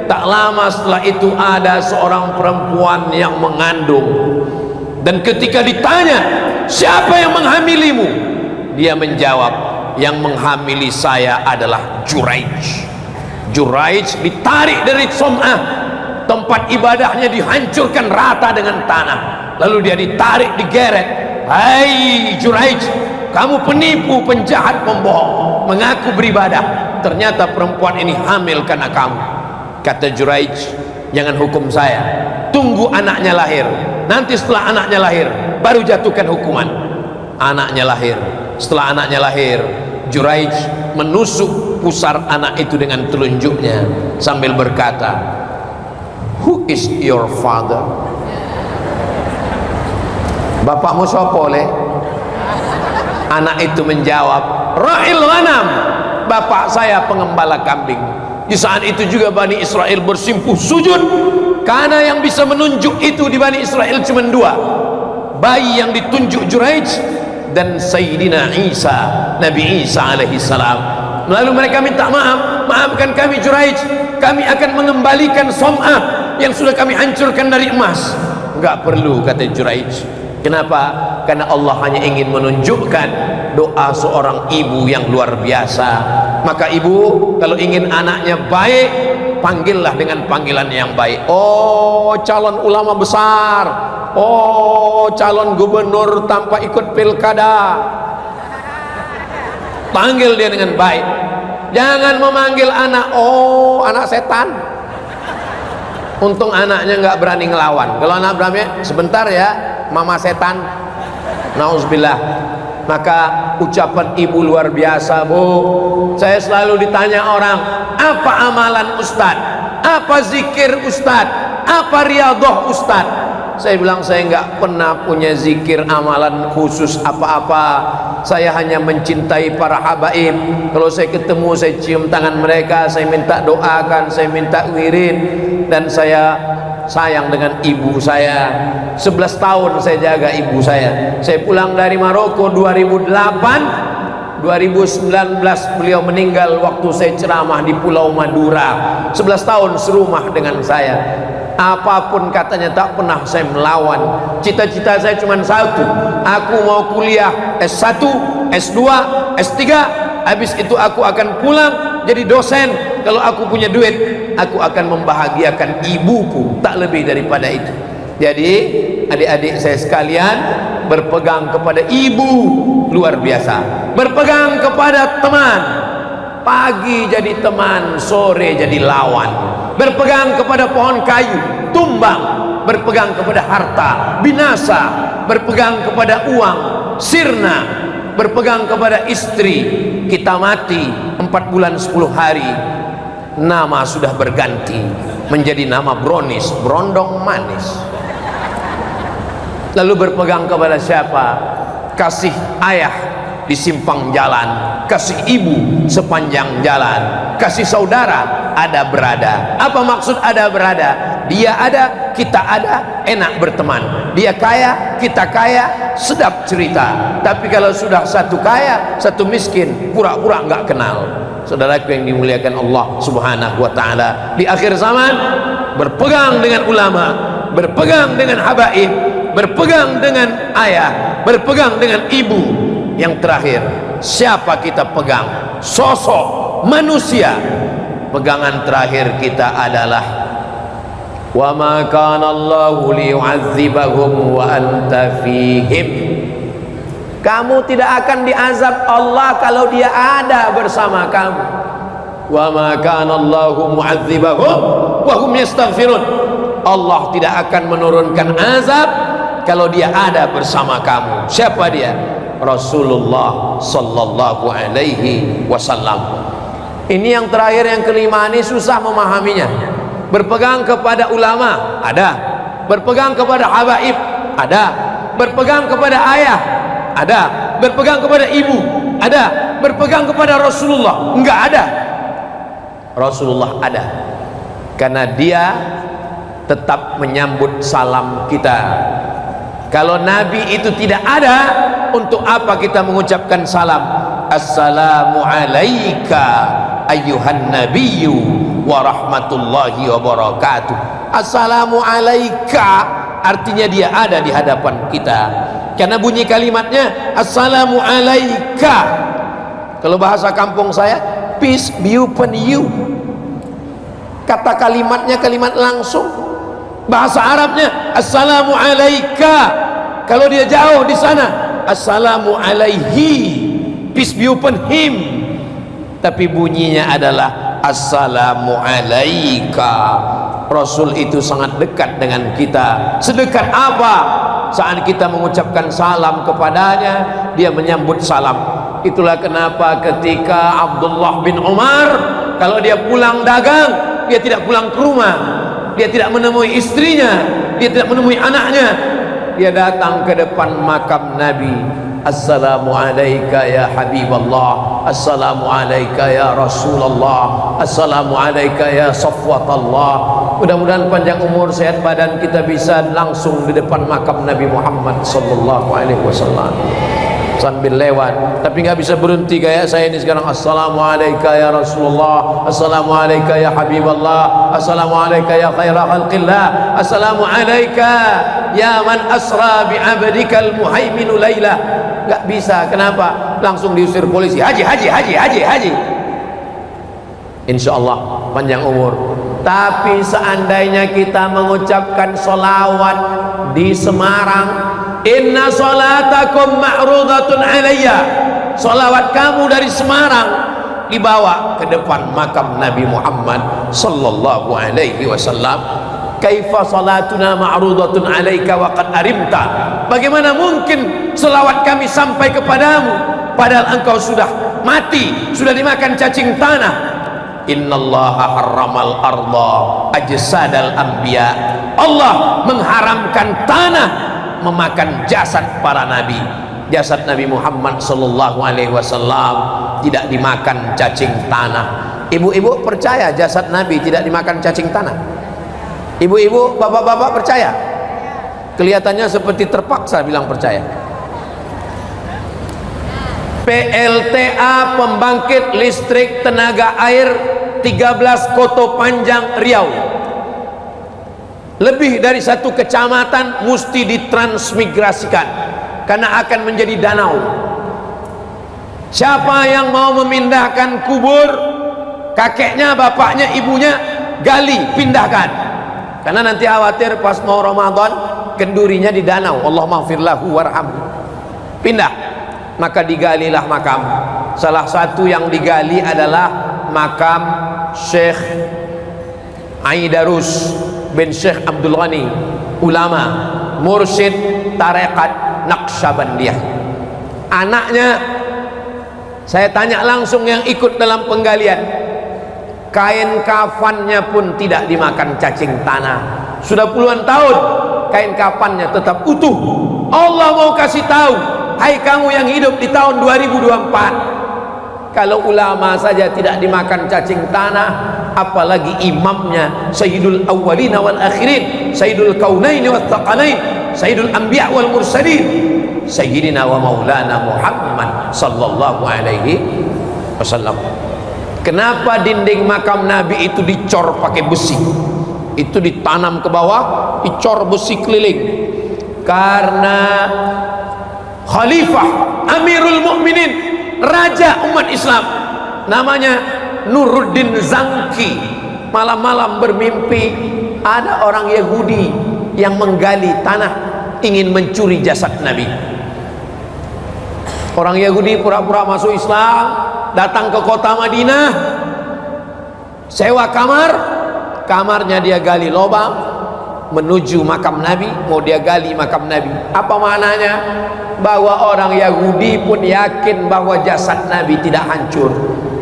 Tak lama setelah itu ada seorang perempuan yang mengandung, dan ketika ditanya siapa yang menghamilimu, dia menjawab, yang menghamili saya adalah Juraij. Juraij ditarik dari Som'ah, tempat ibadahnya dihancurkan rata dengan tanah, lalu dia ditarik, digeret. Hai Juraij, kamu penipu, penjahat, pembohong, mengaku beribadah, ternyata perempuan ini hamil karena kamu. Kata Juraij, jangan hukum saya, tunggu anaknya lahir, nanti setelah anaknya lahir baru jatuhkan hukuman. Anaknya lahir. Setelah anaknya lahir, Juraij menusuk pusar anak itu dengan telunjuknya sambil berkata, who is your father? Bapakmu siapa oleh? Anak itu menjawab, Ra'il Ghanam, bapak saya pengembala kambing. Di saat itu juga Bani Israel bersimpuh sujud, karena yang bisa menunjuk itu di Bani Israel cuma dua, bayi yang ditunjuk Juraij dan Sayyidina Isa, Nabi Isa alaihi salam. Lalu mereka minta maaf, maafkan kami Juraij, kami akan mengembalikan Som'ah yang sudah kami hancurkan dari emas. Enggak perlu, kata Juraij. Kenapa? Karena Allah hanya ingin menunjukkan doa seorang ibu yang luar biasa. Maka ibu kalau ingin anaknya baik, panggillah dengan panggilan yang baik. Oh calon ulama besar, oh calon gubernur tanpa ikut pilkada, panggil dia dengan baik. Jangan memanggil anak, oh anak setan. Untung anaknya nggak berani ngelawan. Kalau anak berani, sebentar ya mama setan, nauzubillah. Maka ucapan ibu luar biasa, Bu. Saya selalu ditanya orang, apa amalan Ustadz, apa zikir Ustadz, apa riyadhah Ustadz. Saya bilang saya nggak pernah punya zikir amalan khusus apa-apa. Saya hanya mencintai para habaib. Kalau saya ketemu, saya cium tangan mereka, saya minta doakan, saya minta wirid, dan saya sayang dengan ibu saya. 11 tahun saya jaga ibu saya. Saya pulang dari Maroko 2008, 2019 beliau meninggal waktu saya ceramah di Pulau Madura. 11 tahun serumah dengan saya. Apapun katanya tak pernah saya melawan. Cita-cita saya cuma satu, aku mau kuliah S1, S2, S3, habis itu aku akan pulang jadi dosen. Kalau aku punya duit, aku akan membahagiakan ibuku, tak lebih daripada itu. Jadi adik-adik saya sekalian, berpegang kepada ibu luar biasa. Berpegang kepada teman, pagi jadi teman, sore jadi lawan. Berpegang kepada pohon kayu, tumbang. Berpegang kepada harta, binasa. Berpegang kepada uang, sirna. Berpegang kepada istri, kita mati 4 bulan 10 hari, nama sudah berganti menjadi nama Bronis, berondong manis. Lalu berpegang kepada siapa? Kasih ayah di simpang jalan, kasih ibu sepanjang jalan, kasih saudara ada berada. Apa maksud ada berada? Dia ada, kita ada, enak berteman. Dia kaya, kita kaya, sedap cerita. Tapi kalau sudah satu kaya, satu miskin, pura-pura nggak kenal. Saudaraku yang dimuliakan Allah Subhanahu wa taala, di akhir zaman berpegang dengan ulama, berpegang dengan habaib, berpegang dengan ayah, berpegang dengan ibu. Yang terakhir, siapa kita pegang? Sosok manusia. Pegangan terakhir kita adalah wa ma kana Allahu liyu'adzibahum wa anta fihim. Kamu tidak akan diazab Allah kalau dia ada bersama kamu. Wa ma kana Allahu mu'adzibahum wa hum yastaghfirun. Allah tidak akan menurunkan azab kalau dia ada bersama kamu. Siapa dia? Rasulullah sallallahu alaihi wasallam. Ini yang terakhir, yang kelima ini susah memahaminya. Berpegang kepada ulama ada, berpegang kepada habaib ada, berpegang kepada ayah ada, berpegang kepada ibu ada, berpegang kepada Rasulullah enggak ada. Rasulullah ada karena dia tetap menyambut salam kita. Kalau Nabi itu tidak ada, untuk apa kita mengucapkan salam? Assalamu alayka ayyuhan nabiyyu wa rahmatullahi wa barakatuh. Assalamu alayka artinya dia ada di hadapan kita, karena bunyi kalimatnya assalamu alayka. Kalau bahasa kampung saya, peace be upon you. Kata kalimatnya kalimat langsung. Bahasa Arabnya assalamu alayka. Kalau dia jauh di sana, assalamu alaihi, peace be upon him. Tapi bunyinya adalah assalamu alaika. Rasul itu sangat dekat dengan kita. Sedekat apa? Saat kita mengucapkan salam kepadanya, dia menyambut salam. Itulah kenapa ketika Abdullah bin Umar, kalau dia pulang dagang, dia tidak pulang ke rumah, dia tidak menemui istrinya, dia tidak menemui anaknya, dia datang ke depan makam Nabi. Assalamu alayka ya Habiballah, assalamu alayka ya Rasulullah, assalamu alayka ya Safwatallah. Mudah-mudahan panjang umur, sehat badan, kita bisa langsung di depan makam Nabi Muhammad sallallahu alaihi wasallam sambil lewat, tapi nggak bisa berhenti kayak saya ini sekarang. Assalamu alayka ya Rasulullah, assalamu alayka ya Habiballah, assalamu alayka ya khaira khalqillah, assalamu alayka ya man asra bi abdikal muhaiminu laila. Nggak bisa. Kenapa? Langsung diusir polisi. Haji, haji, haji, haji, haji. Insya Allah panjang umur. Tapi seandainya kita mengucapkan sholawat di Semarang, inna sholatakum ma'rudatun alayya, sholawat kamu dari Semarang dibawa ke depan makam Nabi Muhammad sallallahu alaihi wasallam. Kaifa salatuna ma'rudatun alaika wa qad arimta. Bagaimana mungkin selawat kami sampai kepadamu padahal engkau sudah mati, sudah dimakan cacing tanah. Innallaha harramal arda ajsadal anbiya. Allah mengharamkan tanah memakan jasad para nabi. Jasad Nabi Muhammad sallallahu alaihi wasallam tidak dimakan cacing tanah. Ibu-ibu percaya jasad Nabi tidak dimakan cacing tanah? Ibu-ibu, bapak-bapak percaya? Kelihatannya seperti terpaksa bilang percaya. PLTA, pembangkit listrik tenaga air 13 Koto Panjang Riau, lebih dari satu kecamatan mesti ditransmigrasikan karena akan menjadi danau. Siapa yang mau memindahkan kubur kakeknya, bapaknya, ibunya, gali, pindahkan. Karena nanti khawatir pas mau Ramadan kendurinya di danau. Allahumma firlahu warhamhu. Pindah. Maka digalilah makam. Salah satu yang digali adalah makam Syekh Aidarus bin Syekh Abdul Ghani, ulama mursyid tarekat Naqsyabandiyah. Anaknya saya tanya langsung, yang ikut dalam penggalian, kain kafannya pun tidak dimakan cacing tanah. Sudah puluhan tahun kain kafannya tetap utuh. Allah mau kasih tahu, hai kamu yang hidup di tahun 2024, kalau ulama saja tidak dimakan cacing tanah, apalagi imamnya Sayyidul Awwalin wal Akhirin, Sayyidul Kaunain wa Tsaqalain, Sayyidul Anbiya wal Mursalin, Sayyidina wa Maulana Muhammad sallallahu alaihi wasallam. Kenapa dinding makam Nabi itu dicor pakai besi? Itu ditanam ke bawah, dicor besi keliling. Karena Khalifah Amirul Mukminin, raja umat Islam, namanya Nuruddin Zangki, malam-malam bermimpi ada orang Yahudi yang menggali tanah ingin mencuri jasad Nabi. Orang Yahudi pura-pura masuk Islam, datang ke kota Madinah, sewa kamar, kamarnya dia gali lubang menuju makam Nabi, mau dia gali makam Nabi. Apa maknanya? Bahwa orang Yahudi pun yakin bahwa jasad Nabi tidak hancur.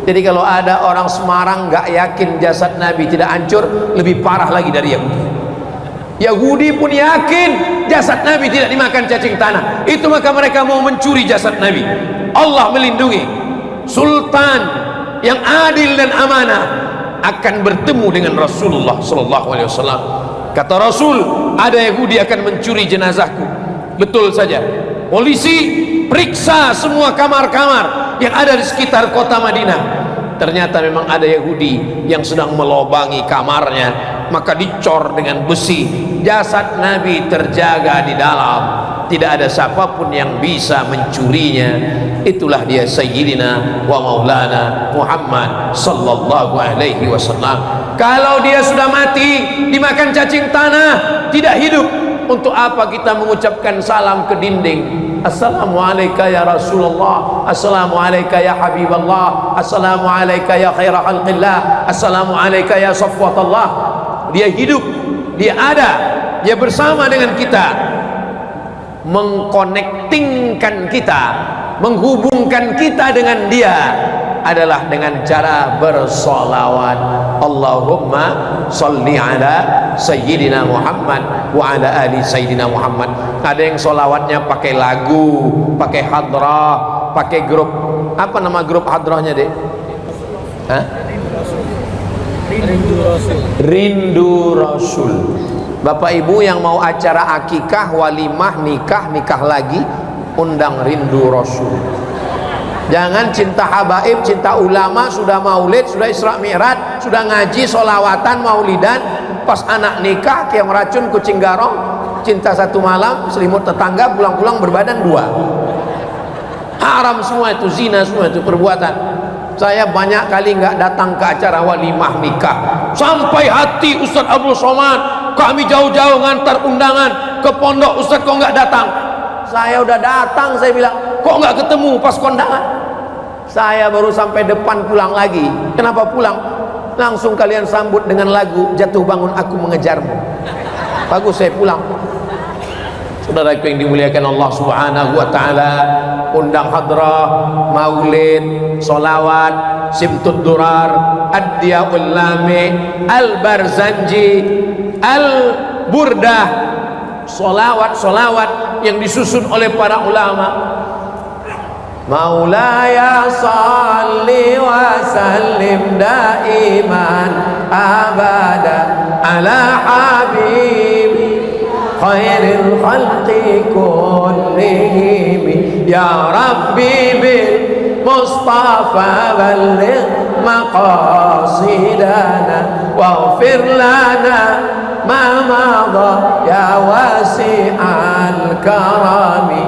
Jadi kalau ada orang Semarang nggak yakin jasad Nabi tidak hancur, lebih parah lagi dari Yahudi. Yahudi pun yakin jasad Nabi tidak dimakan cacing tanah. Itu maka mereka mau mencuri jasad Nabi. Allah melindungi. Sultan yang adil dan amanah akan bertemu dengan Rasulullah sallallahu alaihi wasallam. Kata Rasul, ada Yahudi akan mencuri jenazahku. Betul saja. Polisi periksa semua kamar-kamar yang ada di sekitar kota Madinah. Ternyata memang ada Yahudi yang sedang melobangi kamarnya, maka dicor dengan besi. Jasad Nabi terjaga di dalam, tidak ada siapapun yang bisa mencurinya. Itulah dia Sayyidina wa Maulana Muhammad sallallahu alaihi wasallam. Kalau dia sudah mati, dimakan cacing tanah, tidak hidup, untuk apa kita mengucapkan salam ke dinding? Assalamualaikum ya Rasulullah, Assalamualaikum ya Habiballah, Assalamualaikum ya khaira khalqillah, Assalamualaikum ya safwatullah. Dia hidup, dia ada, dia bersama dengan kita, mengkonektingkan kita, menghubungkan kita dengan dia adalah dengan cara bersolawat. Allahumma salli ala Sayyidina Muhammad wa ala ali Sayyidina Muhammad. Ada yang solawatnya pakai lagu, pakai hadrah, pakai grup. Apa nama grup hadrahnya, Dek? Hah? Rindu Rasul. Rindu Rasul. Bapak Ibu yang mau acara akikah, walimah, nikah lagi, undang Rindu Rasul. Jangan cinta habaib, cinta ulama, sudah maulid, sudah Isra Mi'raj, sudah ngaji, solawatan, maulidan, pas anak nikah kayak meracun kucing garong, cinta satu malam, selimut tetangga, pulang-pulang berbadan dua. Haram semua itu, zina semua itu perbuatan. Saya banyak kali nggak datang ke acara walimah nikah, sampai hati Ustadz Abdul Somad, kami jauh-jauh ngantar undangan ke pondok, Ustadz kok nggak datang? Saya udah datang, saya bilang kok nggak ketemu pas kondangan. Saya baru sampai depan pulang lagi. Kenapa pulang? Langsung kalian sambut dengan lagu Jatuh Bangun Aku Mengejarmu. Bagus, saya pulang. Saudara yang dimuliakan Allah Subhanahu wa taala, undang hadrah, maulid, solawat, simtud durar, ad-diyaul lami, al-barzanji, al-burdah, solawat yang disusun oleh para ulama. Maulaya salli wa sallim daiman abada ala habibi khairil khalqi kullihim ya rabbi bil mustafa balligh maqasidana waghfir lana ma madha ya wasi'al karami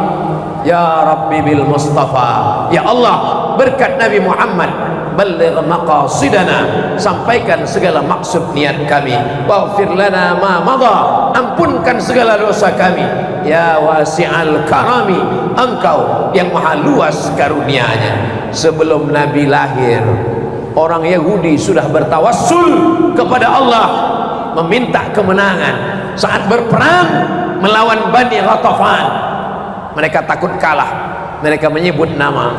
ya rabbi bil mustafa. Ya Allah, berkat Nabi Muhammad, balligh maqasidana, sampaikan segala maksud niat kami, waghfir lana ma madha, ampunkan segala dosa kami, ya wasi'al karami, engkau yang maha luas karunia-Nya. Sebelum Nabi lahir, orang Yahudi sudah bertawassul kepada Allah, meminta kemenangan saat berperang melawan Bani Ghatafan. Mereka takut kalah, mereka menyebut nama,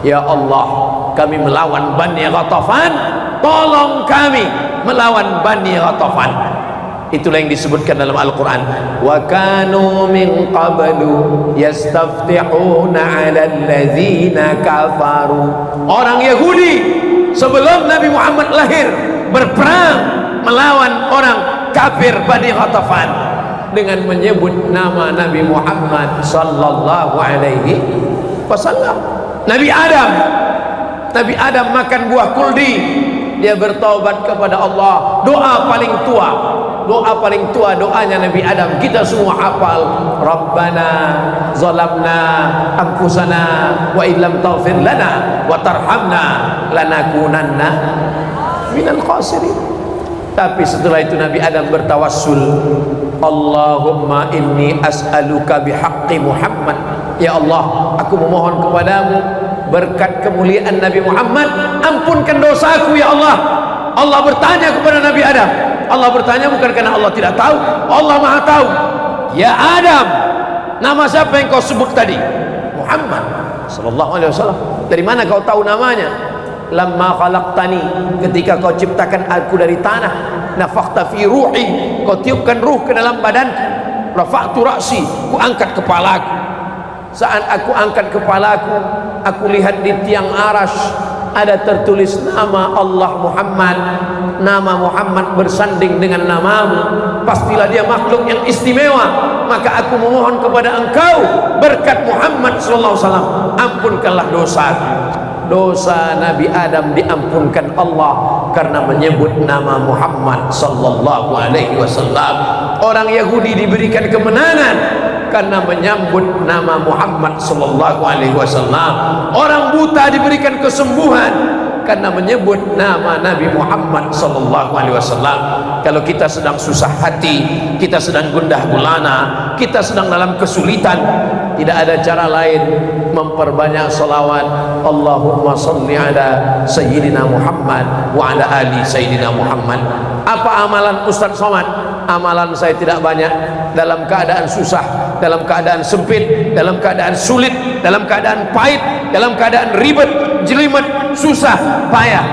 ya Allah, kami melawan Bani Ghatafan, tolong kami melawan Bani Ghatafan. Itulah yang disebutkan dalam Al-Quran, wa kanu min qablu yastaftihuna 'alal ladzina kafaru. Orang Yahudi sebelum Nabi Muhammad lahir berperang melawan orang kafir Bani Ghatafan. dengan menyebut nama Nabi Muhammad sallallahu alaihi wasallam. Nabi Adam makan buah kuldi, dia bertaubat kepada Allah. Doa paling tua doanya Nabi Adam, kita semua hafal. Rabbana zalamna anfusana wa illam taghfir lana wa tarhamna lanakunanna minal khasirin. Tapi setelah itu Nabi Adam bertawassul, Allahumma inni as'aluka bihaqqi Muhammad, ya Allah, aku memohon kepadamu berkat kemuliaan Nabi Muhammad, ampunkan dosaku ya Allah. Allah bertanya kepada Nabi Adam. Allah bertanya bukan karena Allah tidak tahu, Allah Maha tahu. Ya Adam, nama siapa yang kau sebut tadi? Muhammad sallallahu alaihi wasallam. Dari mana kau tahu namanya? Lamma khalaqtani, ketika kau ciptakan aku dari tanah, nafakhta fi ruhi, kau tiupkan ruh ke dalam badanku, rafa'tu ra'si, ku angkat kepalaku. Saat aku angkat kepalaku, aku lihat di tiang arasy ada tertulis nama Allah Muhammad. Nama Muhammad bersanding dengan namamu, pastilah dia makhluk yang istimewa. Maka aku memohon kepada engkau berkat Muhammad sallallahu alaihi wasallam, ampunkanlah dosaku. Dosa Nabi Adam diampunkan Allah karena menyebut nama Muhammad sallallahu alaihi wasallam. Orang Yahudi diberikan kemenangan karena menyambut nama Muhammad sallallahu alaihi wasallam. Orang buta diberikan kesembuhan karena menyebut nama Nabi Muhammad sallallahu alaihi wasallam. Kalau kita sedang susah hati, kita sedang gundah gulana, kita sedang dalam kesulitan, tidak ada cara lain memperbanyak salawat. Allahumma salli ala sayyidina Muhammad wa ala ali sayyidina Muhammad. Apa amalan Ustaz Somad? Amalan saya tidak banyak. Dalam keadaan susah, dalam keadaan sempit, dalam keadaan sulit, dalam keadaan pahit, dalam keadaan ribet, jelimet, susah, payah,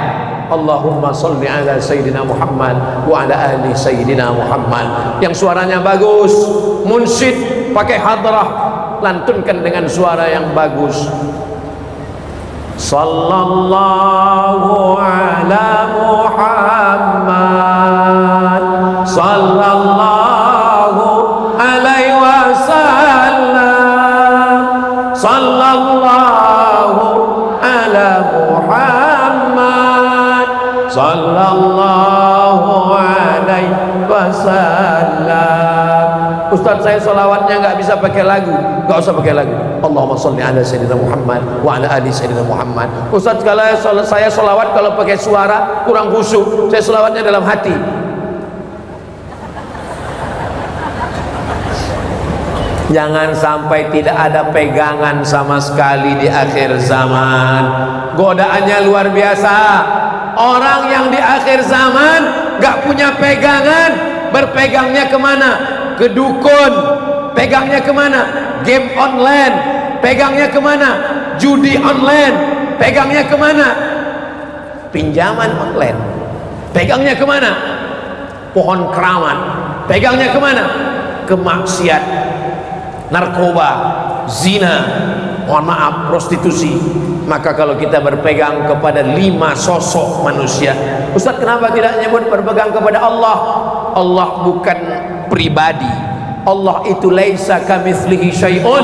Allahumma salli ala sayyidina Muhammad wa ala ali sayyidina Muhammad. Yang suaranya bagus, munsyid pakai hadrah, lantunkan dengan suara yang bagus. Sallallahu ala Muhammad, sallallahu alaihi wasallam, sallallahu ala Muhammad, sallallahu alaihi wasallam. Ustaz, saya salawatnya nggak bisa pakai lagu. Nggak usah pakai lagu. Allahumma sholli ala sayyidina Muhammad wa ala ali sayyidina Muhammad. Ustaz, kalau saya salawat kalau pakai suara kurang khusyuk. Saya salawatnya dalam hati. Jangan sampai tidak ada pegangan sama sekali di akhir zaman. Godaannya luar biasa. Orang yang di akhir zaman gak punya pegangan, berpegangnya kemana? Ke dukun. Pegangnya kemana? Game online. Pegangnya kemana? Judi online. Pegangnya kemana? Pinjaman online. Pegangnya kemana? Pohon keramat. Pegangnya kemana? Kemaksiat, narkoba, zina, mohon maaf, prostitusi. Maka kalau kita berpegang kepada 5 sosok manusia, Ustaz, kenapa tidak nyebut berpegang kepada Allah? Allah bukan pribadi. Allah itu laisa kamitslihi syai'un.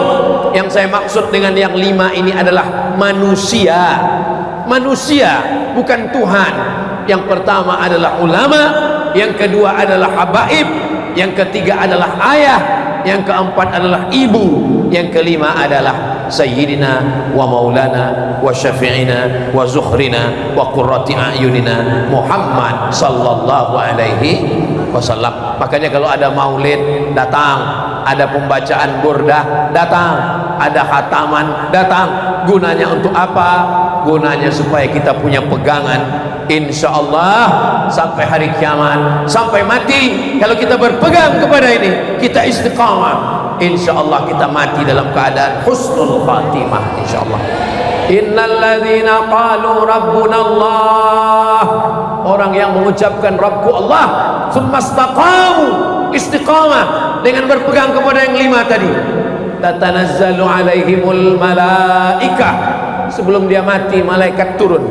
Yang saya maksud dengan yang 5 ini adalah manusia. Manusia, bukan Tuhan. Yang pertama adalah ulama, yang kedua adalah habaib, yang ketiga adalah ayah, yang keempat adalah ibu, yang kelima adalah sayyidina wa maulana wa syafi'ina wa zuhrina wa qurrati a'yunina Muhammad sallallahu alaihi wasallam. Makanya kalau ada maulid, datang. Ada pembacaan burdah, datang. Ada khataman, datang. Gunanya untuk apa? Gunanya supaya kita punya pegangan, insyaallah sampai hari kiamat, sampai mati. Kalau kita berpegang kepada ini, kita istiqamah, insyaallah kita mati dalam keadaan husnul khatimah, insyaallah. Innalladzina qalu rabbuna Allah, orang yang mengucapkan Rabbku Allah, tsumastaqamu, istiqamah dengan berpegang kepada yang 5 tadi, tatanazzalu alaihimul malaikah, sebelum dia mati malaikat turun.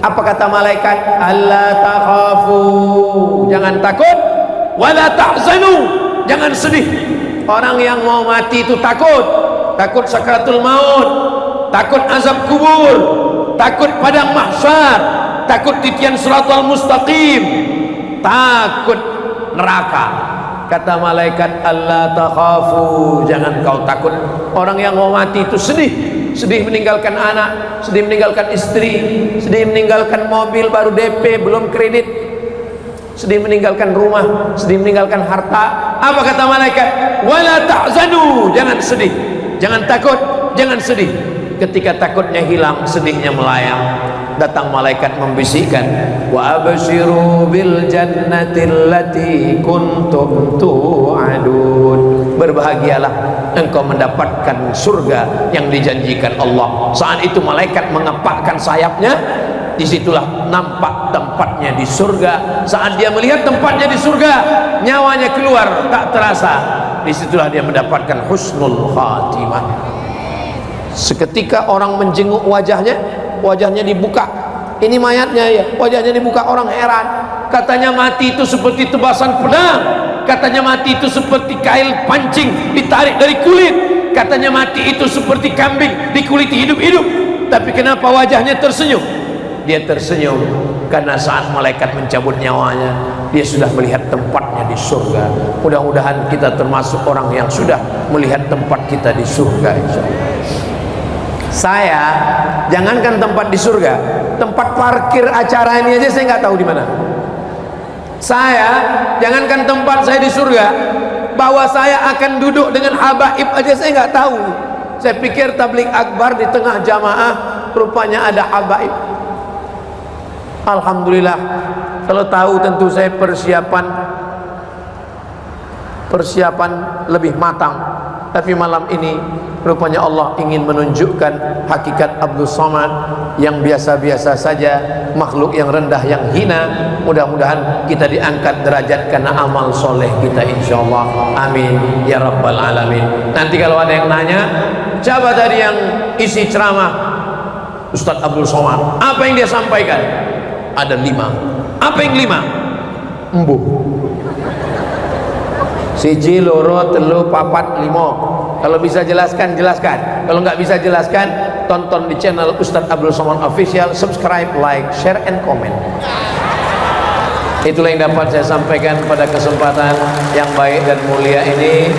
Apa kata malaikat? Alla takhafu, jangan takut, wala tahzanu, jangan sedih. Orang yang mau mati itu takut, takut sakaratul maut, takut azab kubur, takut padang mahsyar, takut titian siratal mustaqim, takut neraka. Kata malaikat, Allah takhafu, jangan kau takut. Orang yang mau mati itu sedih, sedih meninggalkan anak, sedih meninggalkan istri, sedih meninggalkan mobil baru DP belum kredit, sedih meninggalkan rumah, sedih meninggalkan harta. Apa kata malaikat? Wala tahzanu, jangan sedih, jangan takut, jangan sedih. Ketika takutnya hilang, sedihnya melayang. Datang malaikat membisikkan, wa abshiru bil jannati allati kuntum tu'adun. Berbahagialah engkau mendapatkan surga yang dijanjikan Allah. Saat itu malaikat mengepakkan sayapnya, disitulah nampak tempatnya di surga. Saat dia melihat tempatnya di surga, nyawanya keluar tak terasa. Disitulah dia mendapatkan husnul khatimah. Seketika orang menjenguk wajahnya, wajahnya dibuka. Ini mayatnya ya, wajahnya dibuka. Orang heran. Katanya mati itu seperti tebasan pedang, katanya mati itu seperti kail pancing ditarik dari kulit, katanya mati itu seperti kambing dikuliti hidup-hidup. Tapi kenapa wajahnya tersenyum? Dia tersenyum karena saat malaikat mencabut nyawanya, dia sudah melihat tempatnya di surga. Mudah-mudahan kita termasuk orang yang sudah melihat tempat kita di surga, insyaallah. Saya jangankan tempat di surga, tempat parkir acara ini aja saya nggak tahu di mana. Saya jangankan tempat saya di surga, bahwa saya akan duduk dengan habaib aja saya nggak tahu. Saya pikir tabligh akbar di tengah jamaah, rupanya ada habaib. Alhamdulillah. Kalau tahu tentu saya persiapan lebih matang. Tapi malam ini rupanya Allah ingin menunjukkan hakikat Abdul Somad yang biasa-biasa saja, makhluk yang rendah, yang hina. Mudah-mudahan kita diangkat derajat karena amal soleh kita, insyaallah. Amin ya rabbal alamin. Nanti kalau ada yang nanya, siapa tadi yang isi ceramah Ustadz Abdul Somad, apa yang dia sampaikan? Ada 5. Apa yang 5? Embuh. Siji, loro, telu, papat, limo. Kalau bisa jelaskan, jelaskan. Kalau nggak bisa jelaskan, tonton di channel Ustadz Abdul Somad Official, subscribe, like, share, and comment. Itulah yang dapat saya sampaikan pada kesempatan yang baik dan mulia ini.